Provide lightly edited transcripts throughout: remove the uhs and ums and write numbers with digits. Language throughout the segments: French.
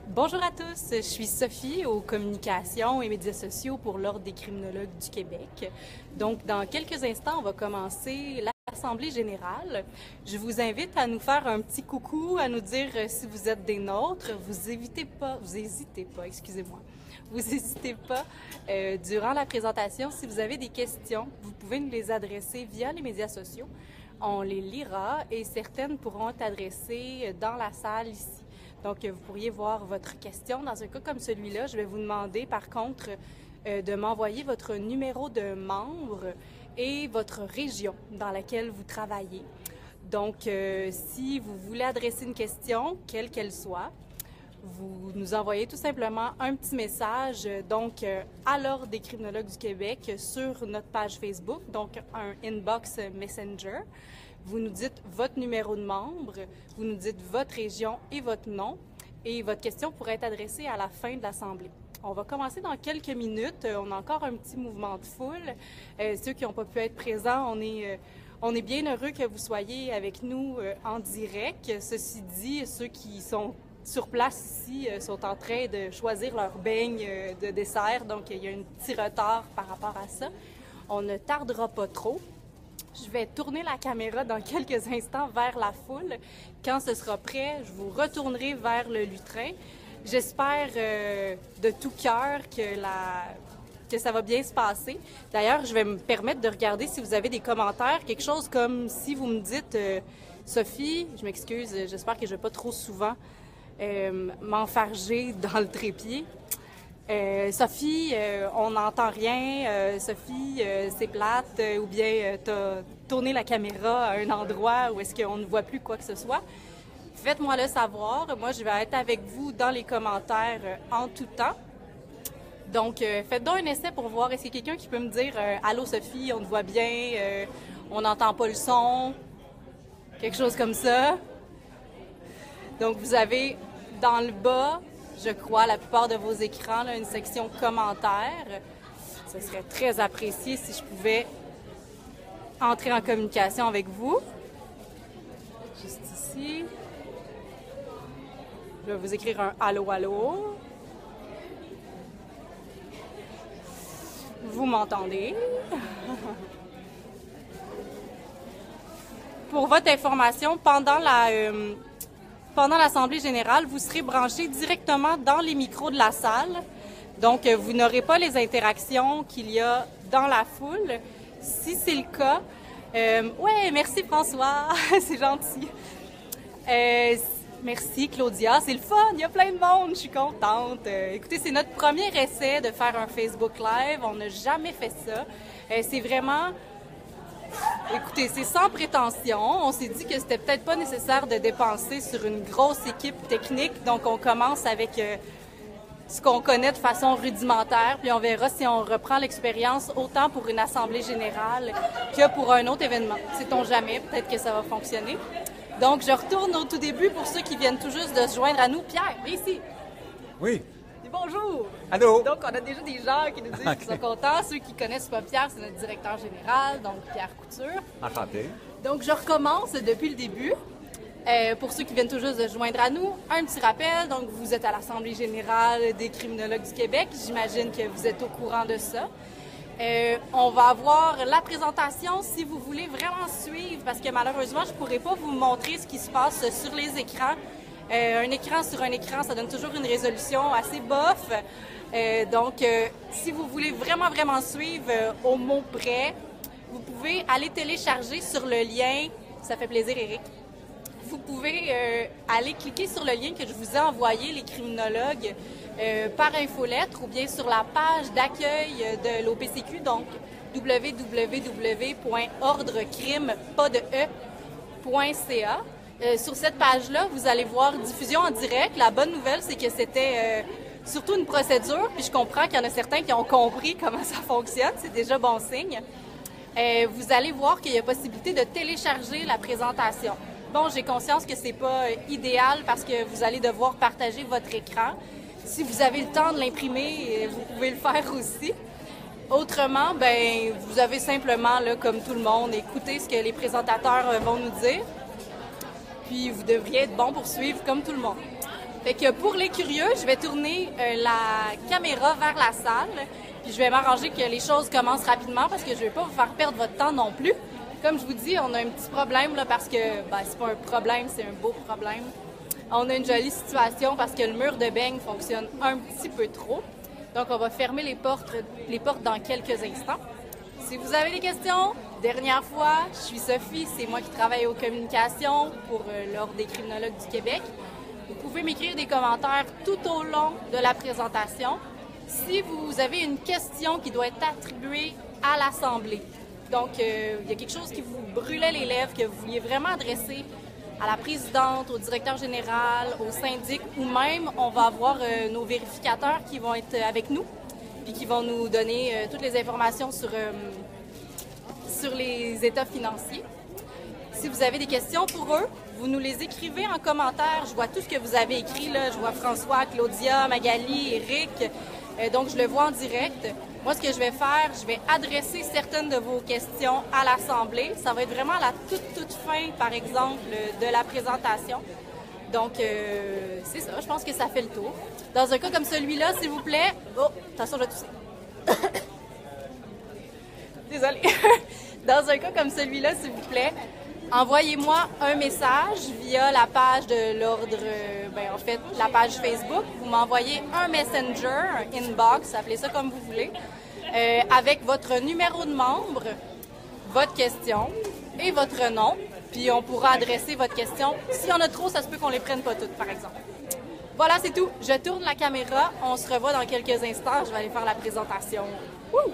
Bonjour à tous, je suis Sophie aux communications et médias sociaux pour l'Ordre des criminologues du Québec. Donc, dans quelques instants, on va commencer l'Assemblée générale. Je vous invite à nous faire un petit coucou, à nous dire si vous êtes des nôtres. Vous n'hésitez pas, excusez-moi. Vous n'hésitez pas, durant la présentation, si vous avez des questions, vous pouvez nous les adresser via les médias sociaux. On les lira et certaines pourront être adressées dans la salle ici. Donc, vous pourriez voir votre question. Dans un cas comme celui-là, je vais vous demander, par contre, de m'envoyer votre numéro de membre et votre région dans laquelle vous travaillez. Donc, si vous voulez adresser une question, quelle qu'elle soit, vous nous envoyez tout simplement un petit message, donc à l'Ordre des criminologues du Québec sur notre page Facebook, donc un inbox Messenger. Vous nous dites votre numéro de membre, vous nous dites votre région et votre nom, et votre question pourrait être adressée à la fin de l'Assemblée. On va commencer dans quelques minutes. On a encore un petit mouvement de foule. Ceux qui n'ont pas pu être présents, on est bien heureux que vous soyez avec nous en direct. Ceci dit, ceux qui sont sur place ici sont en train de choisir leur beigne de dessert, donc il y a un petit retard par rapport à ça. On ne tardera pas trop. Je vais tourner la caméra dans quelques instants vers la foule. Quand ce sera prêt, je vous retournerai vers le lutrin. J'espère de tout cœur que ça va bien se passer. D'ailleurs, je vais me permettre de regarder si vous avez des commentaires, quelque chose comme si vous me dites Sophie, je m'excuse, j'espère que je ne vais pas trop souvent m'enfarger dans le trépied. Sophie, on n'entend rien. Sophie, c'est plate. Ou bien t'as tourné la caméra à un endroit où est-ce qu'on ne voit plus quoi que ce soit. Faites-moi le savoir. Moi, je vais être avec vous dans les commentaires en tout temps. Donc, faites donc un essai pour voir. Est-ce qu'il y a quelqu'un qui peut me dire Allô Sophie, on te voit bien, on n'entend pas le son, quelque chose comme ça. Donc, vous avez dans le bas, je crois, la plupart de vos écrans, là, une section commentaires. Ce serait très apprécié si je pouvais entrer en communication avec vous. Juste ici. Je vais vous écrire un « Allô, allô ». Vous m'entendez? Pour votre information, pendant l'Assemblée générale, vous serez branché directement dans les micros de la salle. Donc, vous n'aurez pas les interactions qu'il y a dans la foule. Si c'est le cas, ouais, merci François, c'est gentil. Merci Claudia, c'est le fun, il y a plein de monde, je suis contente. Écoutez, c'est notre premier essai de faire un Facebook Live, on n'a jamais fait ça. C'est vraiment... Écoutez, c'est sans prétention. On s'est dit que c'était peut-être pas nécessaire de dépenser sur une grosse équipe technique. Donc, on commence avec ce qu'on connaît de façon rudimentaire. Puis, on verra si on reprend l'expérience autant pour une assemblée générale que pour un autre événement. Sait-on jamais, peut-être que ça va fonctionner. Donc, je retourne au tout début pour ceux qui viennent tout juste de se joindre à nous. Pierre, viens ici. Oui. Bonjour! Allô? Donc, on a déjà des gens qui nous disent qu'ils sont contents. Ceux qui connaissent pas Pierre, c'est notre directeur général, donc Pierre Couture. Enchanté. Donc, je recommence depuis le début. Pour ceux qui viennent tout juste de se joindre à nous, un petit rappel. Donc, vous êtes à l'Assemblée générale des criminologues du Québec. J'imagine que vous êtes au courant de ça. On va avoir la présentation si vous voulez vraiment suivre, parce que malheureusement, je ne pourrai pas vous montrer ce qui se passe sur les écrans. Un écran sur un écran, ça donne toujours une résolution assez bof. Donc, si vous voulez vraiment suivre au mot près, vous pouvez aller télécharger sur le lien. Ça fait plaisir, Éric. Vous pouvez aller cliquer sur le lien que je vous ai envoyé, les criminologues, par infolettre ou bien sur la page d'accueil de l'OPCQ, donc www.ordrecrime.ca. Sur cette page-là, vous allez voir diffusion en direct. La bonne nouvelle, c'est que c'était surtout une procédure, puis je comprends qu'il y en a certains qui ont compris comment ça fonctionne. C'est déjà bon signe. Vous allez voir qu'il y a possibilité de télécharger la présentation. Bon, j'ai conscience que c'est pas idéal parce que vous allez devoir partager votre écran. Si vous avez le temps de l'imprimer, vous pouvez le faire aussi. Autrement, ben, vous avez simplement, là, comme tout le monde, écouter ce que les présentateurs vont nous dire. Puis vous devriez être bon pour suivre comme tout le monde. Fait que pour les curieux, je vais tourner la caméra vers la salle, puis je vais m'arranger que les choses commencent rapidement parce que je ne vais pas vous faire perdre votre temps non plus. Comme je vous dis, on a un petit problème là parce que c'est pas un problème, c'est un beau problème. On a une jolie situation parce que le mur de beigne fonctionne un petit peu trop. Donc on va fermer les portes dans quelques instants. Si vous avez des questions, dernière fois, je suis Sophie, c'est moi qui travaille aux communications pour l'Ordre des criminologues du Québec. Vous pouvez m'écrire des commentaires tout au long de la présentation si vous avez une question qui doit être attribuée à l'Assemblée. Donc, il y a quelque chose qui vous brûlait les lèvres, que vous vouliez vraiment adresser à la présidente, au directeur général, au syndic, ou même on va avoir nos vérificateurs qui vont être avec nous puis qui vont nous donner toutes les informations sur les états financiers. Si vous avez des questions pour eux, vous nous les écrivez en commentaire. Je vois tout ce que vous avez écrit, là. Je vois François, Claudia, Magali, Eric. Donc, je le vois en direct. Moi, ce que je vais faire, je vais adresser certaines de vos questions à l'Assemblée. Ça va être vraiment à la toute fin, par exemple, de la présentation. Donc, c'est ça. Je pense que ça fait le tour. Dans un cas comme celui-là, s'il vous plaît... Oh, attention, je vais tousser. Désolée. Dans un cas comme celui-là, s'il vous plaît, envoyez-moi un message via la page de l'Ordre, en fait, la page Facebook. Vous m'envoyez un messenger, un inbox, appelez ça comme vous voulez, avec votre numéro de membre, votre question et votre nom. Puis on pourra adresser votre question. S'il y en a trop, ça se peut qu'on les prenne pas toutes, par exemple. Voilà, c'est tout. Je tourne la caméra. On se revoit dans quelques instants. Je vais aller faire la présentation. Wouh!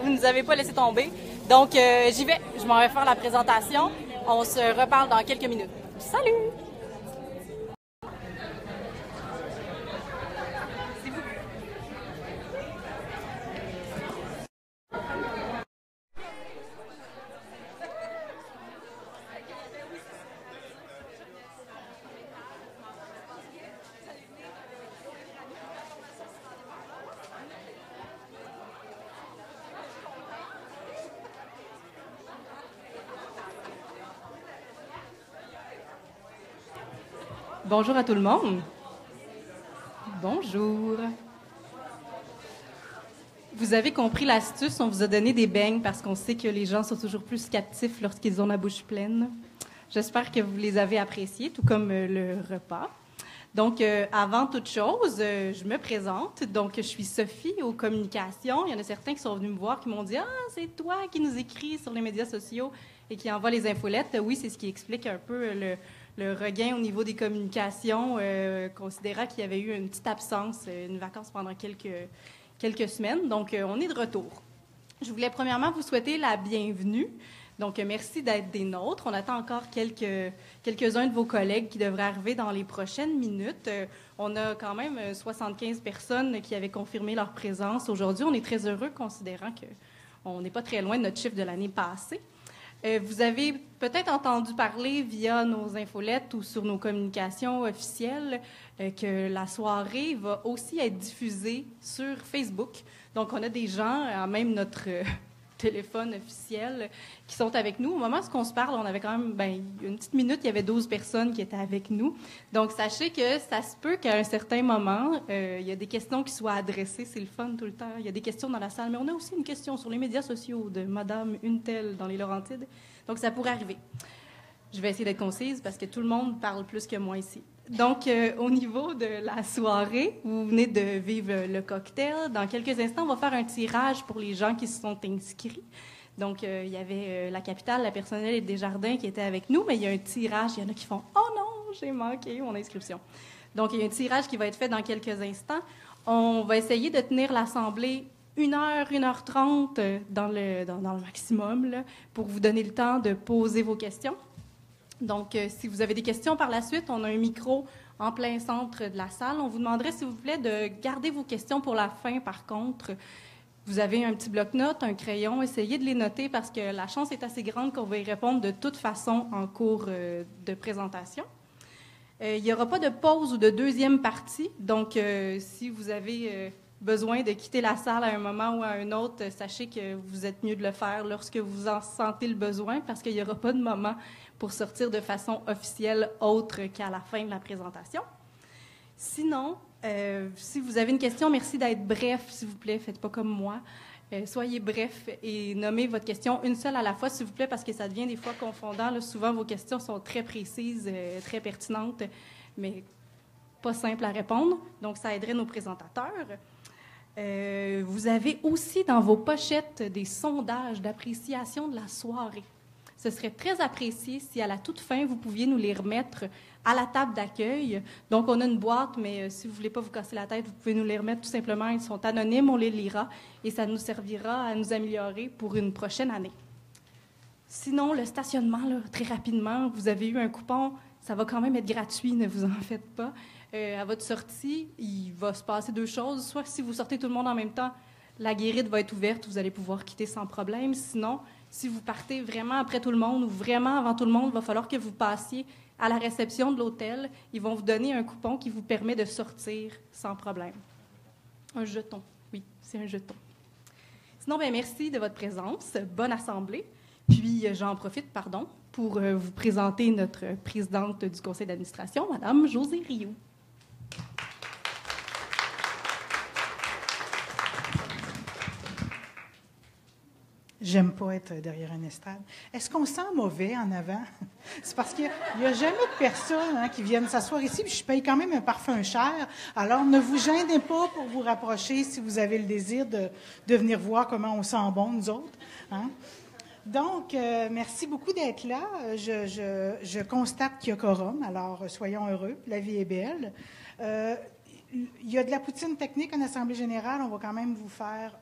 Vous ne nous avez pas laissé tomber. Donc, j'y vais. Je m'en vais faire la présentation. On se reparle dans quelques minutes. Salut! Bonjour à tout le monde. Bonjour. Vous avez compris l'astuce, on vous a donné des beignes parce qu'on sait que les gens sont toujours plus captifs lorsqu'ils ont la bouche pleine. J'espère que vous les avez appréciés, tout comme le repas. Donc, avant toute chose, je me présente. Donc, je suis Sophie aux communications. Il y en a certains qui sont venus me voir, qui m'ont dit « Ah, c'est toi qui nous écris sur les médias sociaux et qui envoie les infolettes. » Oui, c'est ce qui explique un peu le regain au niveau des communications, considérant qu'il y avait eu une petite absence, une vacance pendant quelques semaines. Donc, on est de retour. Je voulais premièrement vous souhaiter la bienvenue. Donc, merci d'être des nôtres. On attend encore quelques-uns de vos collègues qui devraient arriver dans les prochaines minutes. On a quand même 75 personnes qui avaient confirmé leur présence aujourd'hui. On est très heureux considérant qu'on n'est pas très loin de notre chiffre de l'année passée. Vous avez peut-être entendu parler via nos infolettes ou sur nos communications officielles que la soirée va aussi être diffusée sur Facebook. Donc, on a des gens, même notre téléphone officiel, qui sont avec nous. Au moment où on se parle, on avait quand même, une petite minute, il y avait 12 personnes qui étaient avec nous. Donc, sachez que ça se peut qu'à un certain moment, il y a des questions qui soient adressées. C'est le fun tout le temps. Il y a des questions dans la salle, mais on a aussi une question sur les médias sociaux de Madame Untel dans les Laurentides. Donc, ça pourrait arriver. Je vais essayer d'être concise parce que tout le monde parle plus que moi ici. Donc, au niveau de la soirée, vous venez de vivre le cocktail. Dans quelques instants, on va faire un tirage pour les gens qui se sont inscrits. Donc, il y avait la capitale, la personnelle et Desjardins qui étaient avec nous, mais il y a un tirage. Il y en a qui font « Oh non, j'ai manqué mon inscription ». Donc, il y a un tirage qui va être fait dans quelques instants. On va essayer de tenir l'assemblée 1h30 dans le maximum là, pour vous donner le temps de poser vos questions. Donc, si vous avez des questions par la suite, on a un micro en plein centre de la salle. On vous demanderait, s'il vous plaît, de garder vos questions pour la fin, par contre. Vous avez un petit bloc-notes, un crayon. Essayez de les noter parce que la chance est assez grande qu'on va y répondre de toute façon en cours de présentation. Il n'y aura pas de pause ou de deuxième partie. Donc, si vous avez besoin de quitter la salle à un moment ou à un autre, sachez que vous êtes mieux de le faire lorsque vous en sentez le besoin parce qu'il n'y aura pas de moment pour sortir de façon officielle autre qu'à la fin de la présentation. Sinon, si vous avez une question, merci d'être bref, s'il vous plaît. Faites pas comme moi. Soyez bref et nommez votre question une seule à la fois, s'il vous plaît, parce que ça devient des fois confondant. Là, souvent, vos questions sont très précises, très pertinentes, mais pas simples à répondre. Donc, ça aiderait nos présentateurs. Vous avez aussi dans vos pochettes des sondages d'appréciation de la soirée. Ce serait très apprécié si, à la toute fin, vous pouviez nous les remettre à la table d'accueil. Donc, on a une boîte, mais si vous ne voulez pas vous casser la tête, vous pouvez nous les remettre tout simplement. Ils sont anonymes, on les lira et ça nous servira à nous améliorer pour une prochaine année. Sinon, le stationnement, là, très rapidement, vous avez eu un coupon, ça va quand même être gratuit, ne vous en faites pas. À votre sortie, il va se passer deux choses. Soit si vous sortez tout le monde en même temps, la guérite va être ouverte, vous allez pouvoir quitter sans problème. Sinon, si vous partez vraiment après tout le monde ou vraiment avant tout le monde, il va falloir que vous passiez à la réception de l'hôtel. Ils vont vous donner un coupon qui vous permet de sortir sans problème. Un jeton. Oui, c'est un jeton. Sinon, merci de votre présence. Bonne assemblée. Puis, j'en profite, pour vous présenter notre présidente du conseil d'administration, Mme Josée Rioux. J'aime pas être derrière un estrade. Est-ce qu'on sent mauvais en avant? C'est parce qu'il n'y a jamais de personnes qui viennent s'asseoir ici, puis je paye quand même un parfum cher. Alors, ne vous gênez pas pour vous rapprocher si vous avez le désir de venir voir comment on sent bon, nous autres. Hein? Donc, merci beaucoup d'être là. Je constate qu'il y a quorum, alors soyons heureux. La vie est belle. Il y a de la poutine technique en Assemblée générale. On va quand même vous faire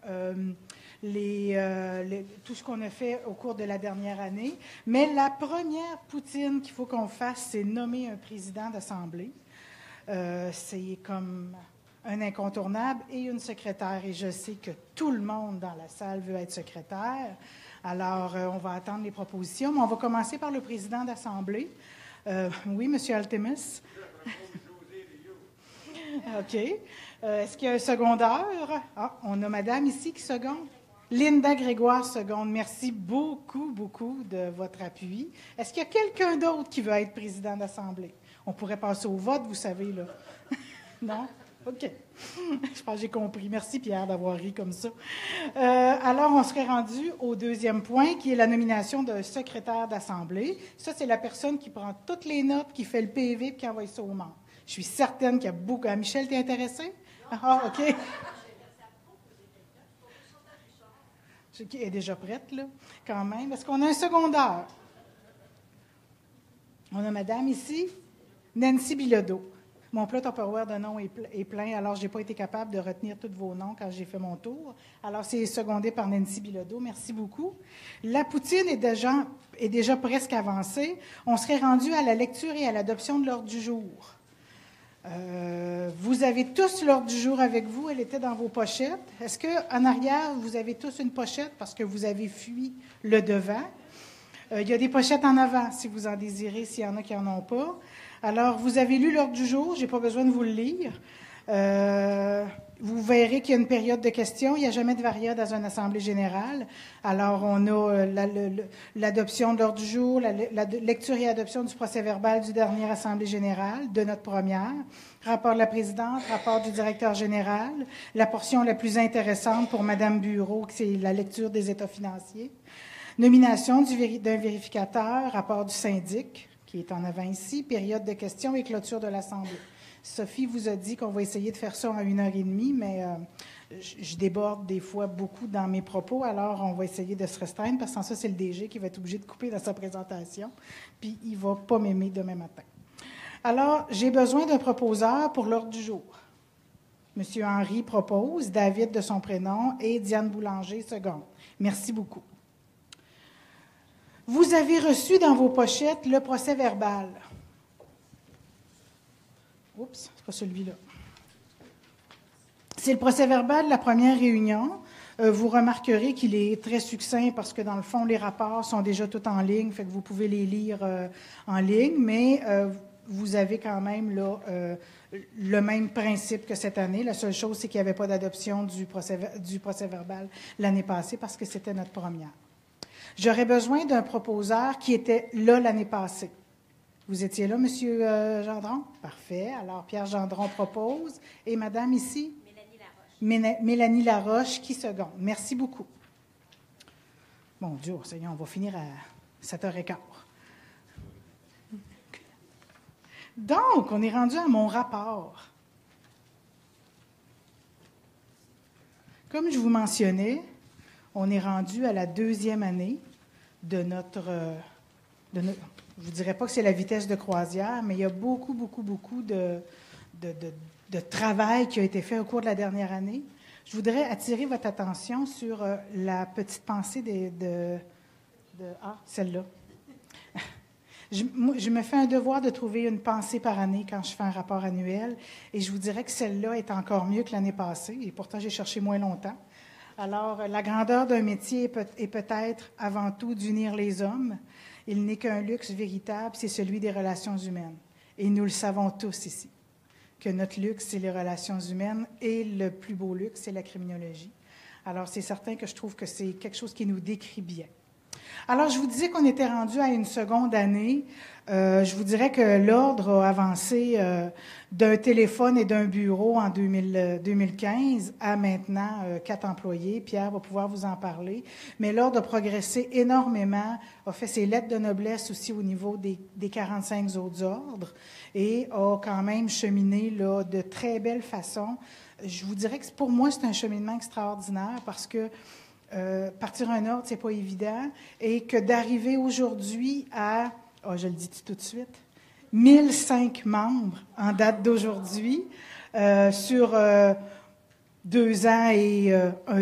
tout ce qu'on a fait au cours de la dernière année. Mais la première poutine qu'il faut qu'on fasse, c'est nommer un président d'Assemblée. C'est comme un incontournable et une secrétaire. Et je sais que tout le monde dans la salle veut être secrétaire. Alors, on va attendre les propositions. Mais on va commencer par le président d'Assemblée. Oui, M. Altemus. OK. Est-ce qu'il y a un secondeur? Ah, on a madame ici qui seconde. Linda Grégoire seconde. Merci beaucoup, beaucoup de votre appui. Est-ce qu'il y a quelqu'un d'autre qui veut être président d'Assemblée? On pourrait passer au vote, vous savez, là. Non? OK. Je pense que j'ai compris. Merci, Pierre, d'avoir ri comme ça. Alors, on serait rendu au deuxième point, qui est la nomination d'un secrétaire d'Assemblée. Ça, c'est la personne qui prend toutes les notes, qui fait le PV et qui envoie ça aux membres. Je suis certaine qu'il y a beaucoup... Ah, Michel, t'es intéressé? Ah, OK. Elle est déjà prête, là, quand même. Est-ce qu'on a un secondaire? On a madame ici, Nancy Bilodeau. Mon plat Tupperware de nom est plein, alors je n'ai pas été capable de retenir tous vos noms quand j'ai fait mon tour. Alors, c'est secondé par Nancy Bilodeau. Merci beaucoup. La poutine est déjà presque avancée. On serait rendu à la lecture et à l'adoption de l'ordre du jour. Vous avez tous l'ordre du jour avec vous. Elle était dans vos pochettes. Est-ce qu'en arrière, vous avez tous une pochette parce que vous avez fui le devant? Il y a des pochettes en avant, si vous en désirez, s'il y en a qui n'en ont pas. Alors, vous avez lu l'ordre du jour. Je n'ai pas besoin de vous le lire. Vous verrez qu'il y a une période de questions. Il n'y a jamais de varia dans une assemblée générale. Alors, on a l'adoption de l'ordre du jour, la lecture et adoption du procès-verbal du dernier assemblée générale, de notre première, rapport de la présidente, rapport du directeur général, la portion la plus intéressante pour Mme Bureau, c'est la lecture des états financiers, nomination d'un vérificateur, rapport du syndic, qui est en avant ici, période de questions et clôture de l'Assemblée. Sophie vous a dit qu'on va essayer de faire ça en 1h30, mais je déborde des fois beaucoup dans mes propos, alors on va essayer de se restreindre, parce que sans ça, c'est le DG qui va être obligé de couper dans sa présentation, puis il ne va pas m'aimer demain matin. Alors, j'ai besoin d'un proposeur pour l'ordre du jour. M. Henry propose, David de son prénom et Diane Boulanger seconde. Merci beaucoup. Vous avez reçu dans vos pochettes le procès-verbal. Oups, c'est pas celui-là. C'est le procès-verbal de la première réunion. Vous remarquerez qu'il est très succinct parce que, dans le fond, les rapports sont déjà tous en ligne, fait que vous pouvez les lire en ligne, mais vous avez quand même là le même principe que cette année. La seule chose, c'est qu'il n'y avait pas d'adoption du procès-verbal l'année passée parce que c'était notre première. J'aurais besoin d'un proposeur qui était là l'année passée. Vous étiez là, M. Gendron? Parfait. Alors, Pierre Gendron propose. Et Madame ici? Mélanie Laroche. Mélanie Laroche, qui seconde. Merci beaucoup. Mon Dieu, Seigneur, on va finir à 7h15. Donc, on est rendu à mon rapport. Comme je vous mentionnais, on est rendu à la 2e année de notre je ne vous dirais pas que c'est la vitesse de croisière, mais il y a beaucoup de travail qui a été fait au cours de la dernière année. Je voudrais attirer votre attention sur la petite pensée celle-là. Je me fais un devoir de trouver une pensée par année quand je fais un rapport annuel, et je vous dirais que celle-là est encore mieux que l'année passée, et pourtant j'ai cherché moins longtemps. Alors, la grandeur d'un métier est peut-être avant tout d'unir les hommes. Il n'est qu'un luxe véritable, c'est celui des relations humaines. Et nous le savons tous ici, que notre luxe, c'est les relations humaines, et le plus beau luxe, c'est la criminologie. Alors, c'est certain que je trouve que c'est quelque chose qui nous décrit bien. Alors, je vous disais qu'on était rendu à une seconde année. Je vous dirais que l'ordre a avancé d'un téléphone et d'un bureau en 2015 à maintenant 4 employés. Pierre va pouvoir vous en parler. Mais l'ordre a progressé énormément, a fait ses lettres de noblesse aussi au niveau des 45 autres ordres et a quand même cheminé là, de très belle façon. Je vous dirais que pour moi, c'est un cheminement extraordinaire parce que partir un ordre, c'est pas évident, et que d'arriver aujourd'hui à, je le dis tout de suite, 1005 membres en date d'aujourd'hui, sur 2 ans et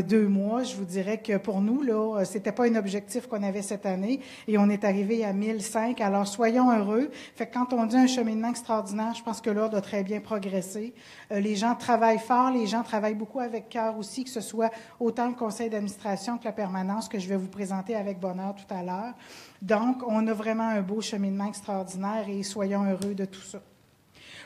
2 mois, je vous dirais que pour nous, là, c'était pas un objectif qu'on avait cette année, et on est arrivé à 1005. Alors, soyons heureux. Fait que quand on dit un cheminement extraordinaire, je pense que l'ordre a très bien progressé. Les gens travaillent fort, les gens travaillent beaucoup avec cœur aussi, que ce soit autant le conseil d'administration que la permanence que je vais vous présenter avec bonheur tout à l'heure. Donc, on a vraiment un beau cheminement extraordinaire et soyons heureux de tout ça.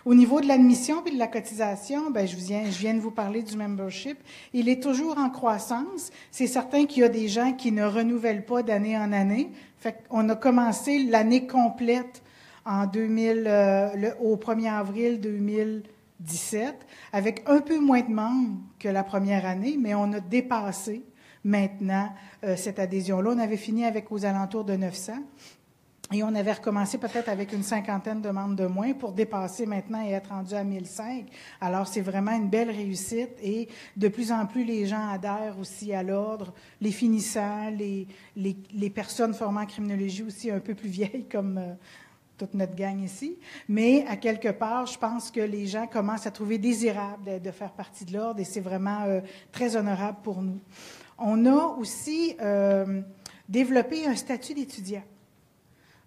Au niveau de l'admission et de la cotisation, je viens de vous parler du membership. Il est toujours en croissance. C'est certain qu'il y a des gens qui ne renouvellent pas d'année en année. Fait qu'on a commencé l'année complète au 1er avril 2017, avec un peu moins de membres que la première année, mais on a dépassé maintenant cette adhésion-là. On avait fini avec aux alentours de 900. Et on avait recommencé peut-être avec une cinquantaine de membres de moins pour dépasser maintenant et être rendu à 1005. Alors, c'est vraiment une belle réussite et de plus en plus, les gens adhèrent aussi à l'ordre, les finissants, les personnes formant en criminologie aussi un peu plus vieilles comme toute notre gang ici. Mais à quelque part, je pense que les gens commencent à trouver désirable de faire partie de l'ordre et c'est vraiment très honorable pour nous. On a aussi développé un statut d'étudiant.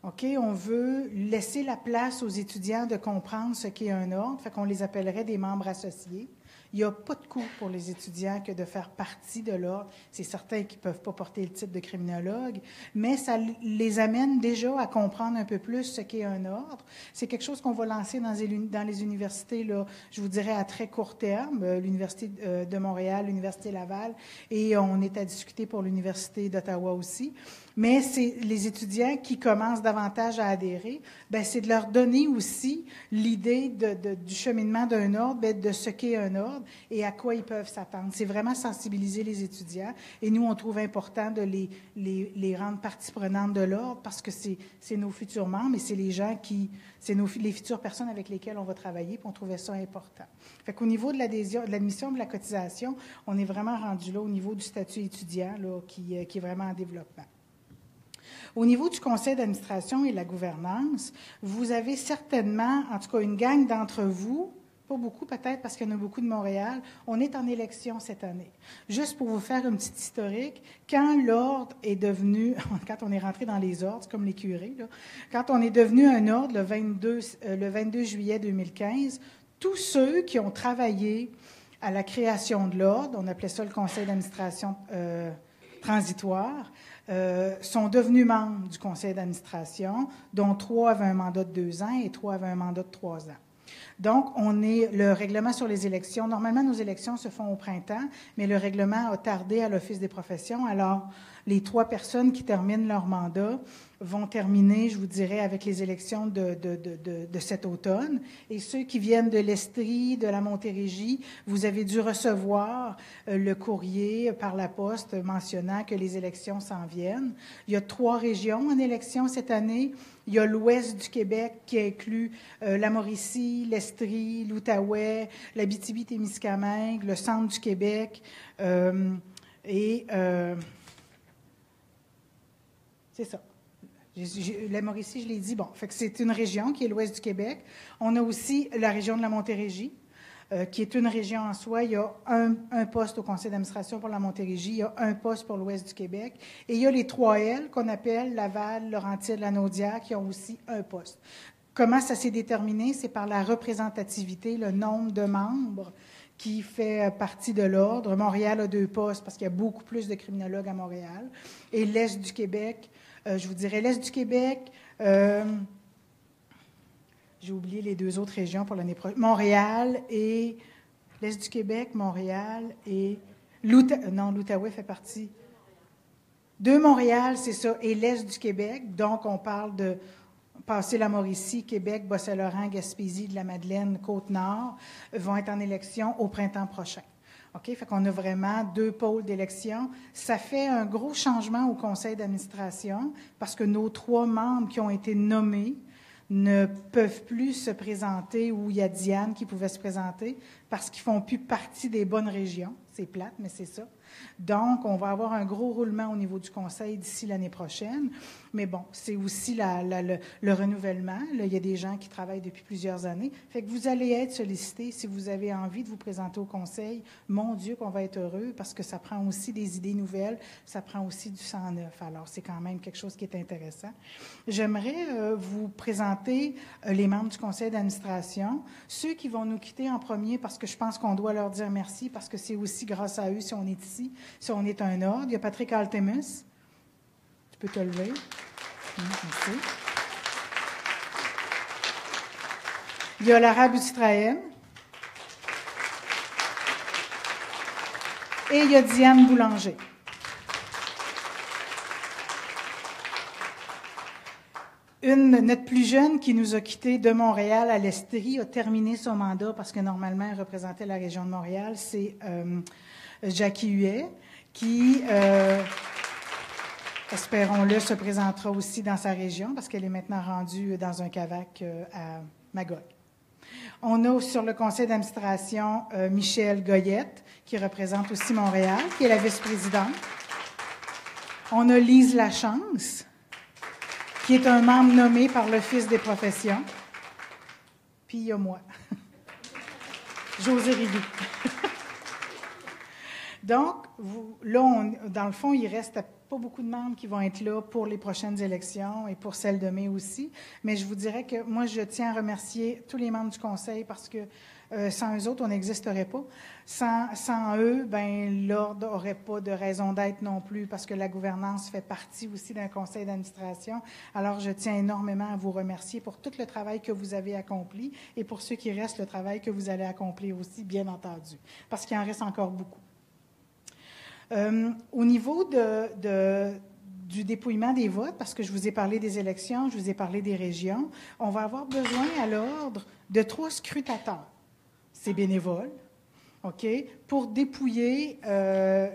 OK, on veut laisser la place aux étudiants de comprendre ce qu'est un ordre, fait qu'on les appellerait des membres associés. Il n'y a pas de coût pour les étudiants que de faire partie de l'ordre. C'est certain qu'ils ne peuvent pas porter le titre de criminologue, mais ça les amène déjà à comprendre un peu plus ce qu'est un ordre. C'est quelque chose qu'on va lancer dans les universités, là, je vous dirais, à très court terme, l'Université de Montréal, l'Université Laval, et on est à discuter pour l'Université d'Ottawa aussi. Mais c'est les étudiants qui commencent davantage à adhérer, bien, c'est de leur donner aussi l'idée du cheminement d'un ordre, bien, de ce qu'est un ordre et à quoi ils peuvent s'attendre. C'est vraiment sensibiliser les étudiants et nous, on trouve important de les rendre partie prenante de l'ordre parce que c'est nos futurs membres et c'est les gens les futures personnes avec lesquelles on va travailler, puis on trouvait ça important. Fait qu'au niveau de l'adhésion, de l'admission de la cotisation, on est vraiment rendu là au niveau du statut étudiant là, qui est vraiment en développement. Au niveau du conseil d'administration et de la gouvernance, vous avez certainement, en tout cas une gang d'entre vous, pas beaucoup peut-être parce qu'il y en a beaucoup de Montréal, on est en élection cette année. Juste pour vous faire une petite historique, quand l'ordre est devenu, quand on est rentré dans les ordres, comme les curés, là, quand on est devenu un ordre le 22 juillet 2015, tous ceux qui ont travaillé à la création de l'ordre, on appelait ça le conseil d'administration transitoire, sont devenus membres du conseil d'administration, dont 3 avaient un mandat de 2 ans et 3 avaient un mandat de 3 ans. Donc, le règlement sur les élections, normalement, nos élections se font au printemps, mais le règlement a tardé à l'Office des professions. Alors, les 3 personnes qui terminent leur mandat vont terminer, je vous dirais, avec les élections de cet automne. Et ceux qui viennent de l'Estrie, de la Montérégie, vous avez dû recevoir le courrier par la poste mentionnant que les élections s'en viennent. Il y a 3 régions en élection cette année. Il y a l'ouest du Québec qui inclut la Mauricie, l'Estrie, l'Outaouais, l'Abitibi-Témiscamingue, le centre du Québec c'est ça. La Mauricie, je l'ai dit, bon, fait que c'est une région qui est l'ouest du Québec. On a aussi la région de la Montérégie, qui est une région en soi. Il y a un poste au conseil d'administration pour la Montérégie, il y a un poste pour l'ouest du Québec, et il y a les 3L qu'on appelle Laval, Laurentides, Lanaudière, qui ont aussi un poste. Comment ça s'est déterminé? C'est par la représentativité, le nombre de membres qui fait partie de l'ordre. Montréal a 2 postes parce qu'il y a beaucoup plus de criminologues à Montréal. Et l'Est du Québec, je vous dirais l'Est du Québec, j'ai oublié les 2 autres régions pour l'année prochaine, Montréal et l'Est du Québec, Montréal et l'Outaouais fait partie de Montréal, c'est ça, et l'Est du Québec. Donc, on parle de passer la Mauricie, Québec, Bas-Saint-Laurent, Gaspésie, de la Madeleine, Côte-Nord, vont être en élection au printemps prochain. OK? Fait qu'on a vraiment 2 pôles d'élection. Ça fait un gros changement au conseil d'administration parce que nos 3 membres qui ont été nommés ne peuvent plus se présenter, ou il y a Diane qui pouvait se présenter, parce qu'ils ne font plus partie des bonnes régions. C'est plate, mais c'est ça. Donc, on va avoir un gros roulement au niveau du conseil d'ici l'année prochaine. Mais bon, c'est aussi le renouvellement. Là, il y a des gens qui travaillent depuis plusieurs années. Fait que vous allez être sollicités si vous avez envie de vous présenter au conseil. Mon Dieu, qu'on va être heureux parce que ça prend aussi des idées nouvelles, ça prend aussi du sang neuf. Alors, c'est quand même quelque chose qui est intéressant. J'aimerais vous présenter les membres du conseil d'administration, ceux qui vont nous quitter en premier parce que je pense qu'on doit leur dire merci parce que c'est aussi grâce à eux si on est ici, si on est un ordre. Il y a Patrick Altemus. Tu peux te lever. Merci. Il y a Lara Bustraen. Et il y a Diane Notre plus jeune qui nous a quittés de Montréal à l'Estrie a terminé son mandat parce que normalement elle représentait la région de Montréal. C'est Jackie Huet qui, espérons-le, se présentera aussi dans sa région parce qu'elle est maintenant rendue dans un CAVAC à Magog. On a sur le conseil d'administration Michel Goyette qui représente aussi Montréal, qui est la vice-présidente. On a Lise Lachance, qui est un membre nommé par l'Office des professions. Puis il y a moi, José Rivier. Donc, là, dans le fond, il reste pas beaucoup de membres qui vont être là pour les prochaines élections et pour celles de mai aussi. Mais je vous dirais que moi, je tiens à remercier tous les membres du conseil parce que sans eux autres, on n'existerait pas. Sans eux, ben l'ordre n'aurait pas de raison d'être non plus parce que la gouvernance fait partie aussi d'un conseil d'administration. Alors, je tiens énormément à vous remercier pour tout le travail que vous avez accompli et pour ceux qui restent, le travail que vous allez accomplir aussi, bien entendu, parce qu'il en reste encore beaucoup. Au niveau du dépouillement des votes, parce que je vous ai parlé des élections, je vous ai parlé des régions, on va avoir besoin à l'ordre de 3 scrutateurs. C'est bénévole, OK, pour dépouiller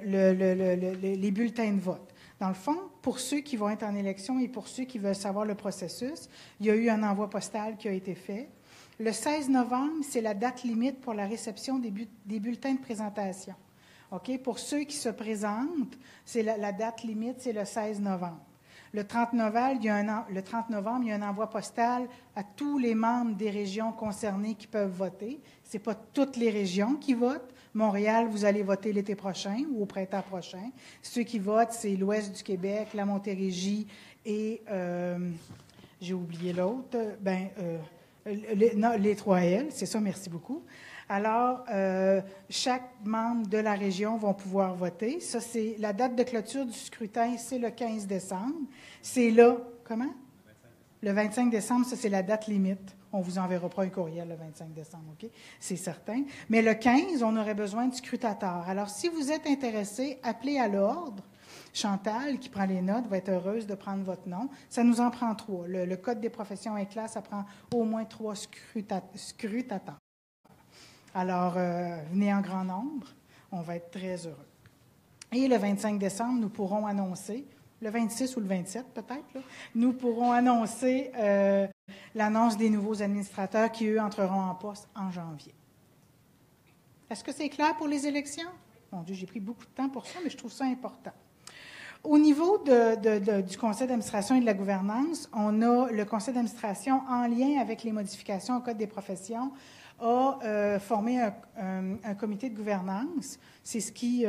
les bulletins de vote. Dans le fond, pour ceux qui vont être en élection et pour ceux qui veulent savoir le processus, il y a eu un envoi postal qui a été fait. Le 16 novembre, c'est la date limite pour la réception des bulletins de présentation. OK? Pour ceux qui se présentent, c'est la date limite, c'est le 16 novembre. Le 30 novembre, il y a un envoi postal à tous les membres des régions concernées qui peuvent voter. Ce n'est pas toutes les régions qui votent. Montréal, vous allez voter l'été prochain ou au printemps prochain. Ceux qui votent, c'est l'ouest du Québec, la Montérégie et, j'ai oublié l'autre, les 3L, c'est ça, merci beaucoup. Alors, chaque membre de la région va pouvoir voter. Ça, c'est la date de clôture du scrutin, c'est le 15 décembre. C'est là, comment? Le 25 décembre, ça, c'est la date limite. On vous enverra pas un courriel le 25 décembre, OK? C'est certain. Mais le 15, on aurait besoin du scrutateur. Alors, si vous êtes intéressé, appelez à l'ordre. Chantal, qui prend les notes, va être heureuse de prendre votre nom. Ça nous en prend 3. Le Code des professions est clair, ça prend au moins 3 scrutateurs. Alors, venez en grand nombre, on va être très heureux. Et le 25 décembre, nous pourrons annoncer, le 26 ou le 27 peut-être, là, nous pourrons annoncer l'annonce des nouveaux administrateurs qui, eux, entreront en poste en janvier. Est-ce que c'est clair pour les élections? Mon Dieu, j'ai pris beaucoup de temps pour ça, mais je trouve ça important. Au niveau du conseil d'administration et de la gouvernance, on a le conseil d'administration en lien avec les modifications au Code des professions a formé un comité de gouvernance. C'est ce qui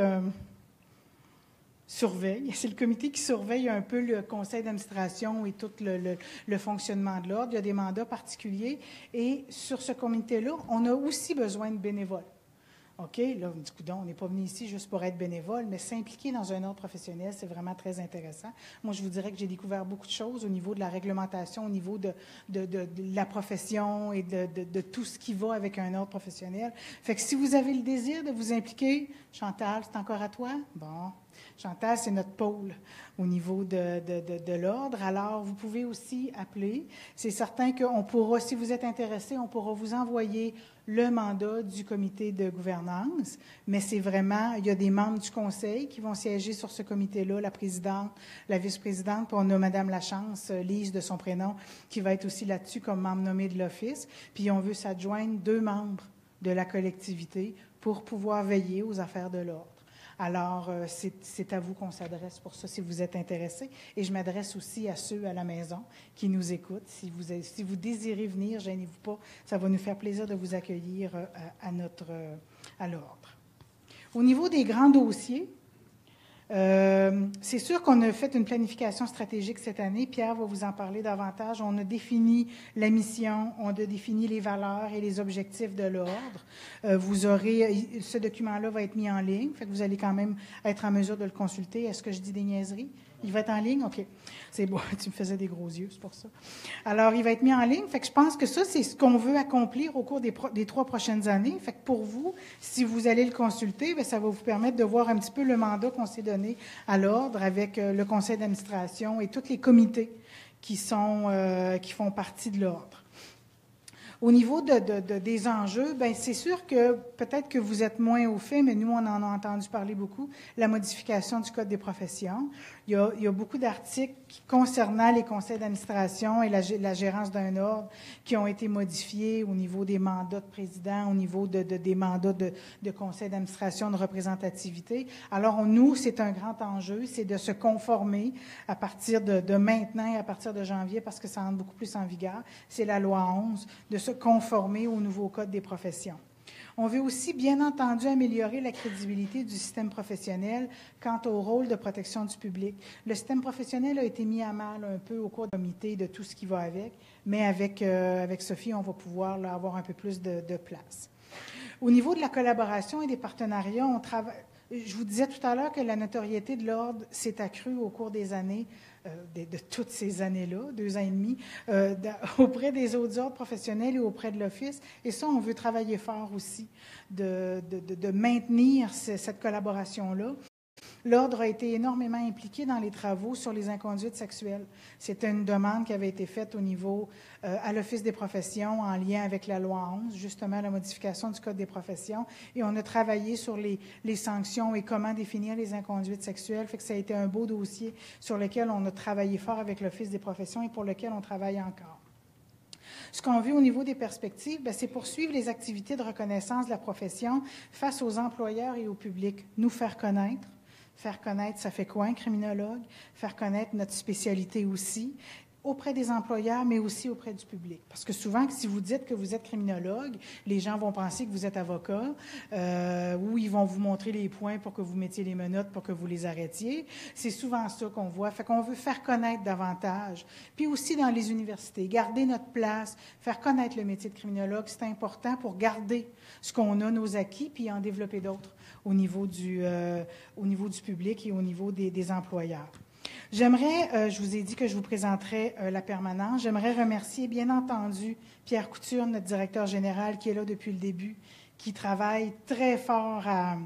surveille. C'est le comité qui surveille un peu le conseil d'administration et tout le fonctionnement de l'ordre. Il y a des mandats particuliers. Et sur ce comité-là, on a aussi besoin de bénévoles. OK, là, vous me dites, coudonc, on n'est pas venu ici juste pour être bénévole, mais s'impliquer dans un ordre professionnel, c'est vraiment très intéressant. Moi, je vous dirais que j'ai découvert beaucoup de choses au niveau de la réglementation, au niveau de la profession et de tout ce qui va avec un ordre professionnel. Fait que si vous avez le désir de vous impliquer, Chantal, c'est encore à toi? Bon. Chantal, c'est notre pôle au niveau de l'ordre. Alors, vous pouvez aussi appeler. C'est certain qu'on pourra, si vous êtes intéressé, on pourra vous envoyer le mandat du comité de gouvernance, mais c'est vraiment, il y a des membres du conseil qui vont siéger sur ce comité-là, la présidente, la vice-présidente, puis on a Mme Lachance, Lise de son prénom, qui va être aussi là-dessus comme membre nommé de l'Office. Puis on veut s'adjoindre 2 membres de la collectivité pour pouvoir veiller aux affaires de l'ordre. Alors, c'est à vous qu'on s'adresse pour ça, si vous êtes intéressés. Et je m'adresse aussi à ceux à la maison qui nous écoutent. Si vous désirez venir, gênez-vous pas. Ça va nous faire plaisir de vous accueillir à l'ordre. Au niveau des grands dossiers, c'est sûr qu'on a fait une planification stratégique cette année. Pierre va vous en parler davantage. On a défini la mission, on a défini les valeurs et les objectifs de l'ordre. Ce document-là va être mis en ligne, fait que vous allez quand même être en mesure de le consulter. Est-ce que je dis des niaiseries? Il va être en ligne? OK. C'est bon, tu me faisais des gros yeux, c'est pour ça. Alors, il va être mis en ligne. Fait que je pense que ça, c'est ce qu'on veut accomplir au cours des 3 prochaines années. Fait que pour vous, si vous allez le consulter, bien, ça va vous permettre de voir un petit peu le mandat qu'on s'est donné à l'ordre avec le conseil d'administration et tous les comités qui font partie de l'ordre. Au niveau des enjeux, bien, c'est sûr que peut-être que vous êtes moins au fait, mais nous, on en a entendu parler beaucoup, la modification du Code des professions. Il y a beaucoup d'articles concernant les conseils d'administration et la gérance d'un ordre qui ont été modifiés au niveau des mandats de président, au niveau des mandats de conseil d'administration, de représentativité. Alors, nous, c'est un grand enjeu, c'est de se conformer à partir de maintenant et à partir de janvier, parce que ça entre beaucoup plus en vigueur. C'est la loi 11, de se conformer au nouveau Code des professions. On veut aussi, bien entendu, améliorer la crédibilité du système professionnel quant au rôle de protection du public. Le système professionnel a été mis à mal un peu au cours du comité de tout ce qui va avec, mais avec Sophie, on va pouvoir là, avoir un peu plus de place. Au niveau de la collaboration et des partenariats, on travaille. Je vous disais tout à l'heure que la notoriété de l'Ordre s'est accrue au cours des années, de toutes ces années-là, 2 ans et demi, auprès des autres ordres professionnels et auprès de l'Office. Et ça, on veut travailler fort aussi, de maintenir cette collaboration-là. L'Ordre a été énormément impliqué dans les travaux sur les inconduites sexuelles. C'était une demande qui avait été faite au niveau à l'Office des professions en lien avec la loi 11, justement la modification du Code des professions. Et on a travaillé sur les sanctions et comment définir les inconduites sexuelles. Fait que ça a été un beau dossier sur lequel on a travaillé fort avec l'Office des professions et pour lequel on travaille encore. Ce qu'on veut au niveau des perspectives, bien, c'est poursuivre les activités de reconnaissance de la profession face aux employeurs et au public, nous faire connaître. Faire connaître, ça fait quoi un criminologue? Faire connaître notre spécialité aussi, auprès des employeurs, mais aussi auprès du public. Parce que souvent, si vous dites que vous êtes criminologue, les gens vont penser que vous êtes avocat, ou ils vont vous montrer les points pour que vous mettiez les menottes, pour que vous les arrêtiez. C'est souvent ça qu'on voit. Fait qu'on veut faire connaître davantage. Puis aussi dans les universités, garder notre place, faire connaître le métier de criminologue, c'est important pour garder ce qu'on a, nos acquis, puis en développer d'autres au niveau du public et au niveau des employeurs. J'aimerais, je vous ai dit que je vous présenterais la permanence. J'aimerais remercier, bien entendu, Pierre Couture, notre directeur général, qui est là depuis le début, qui travaille très fort à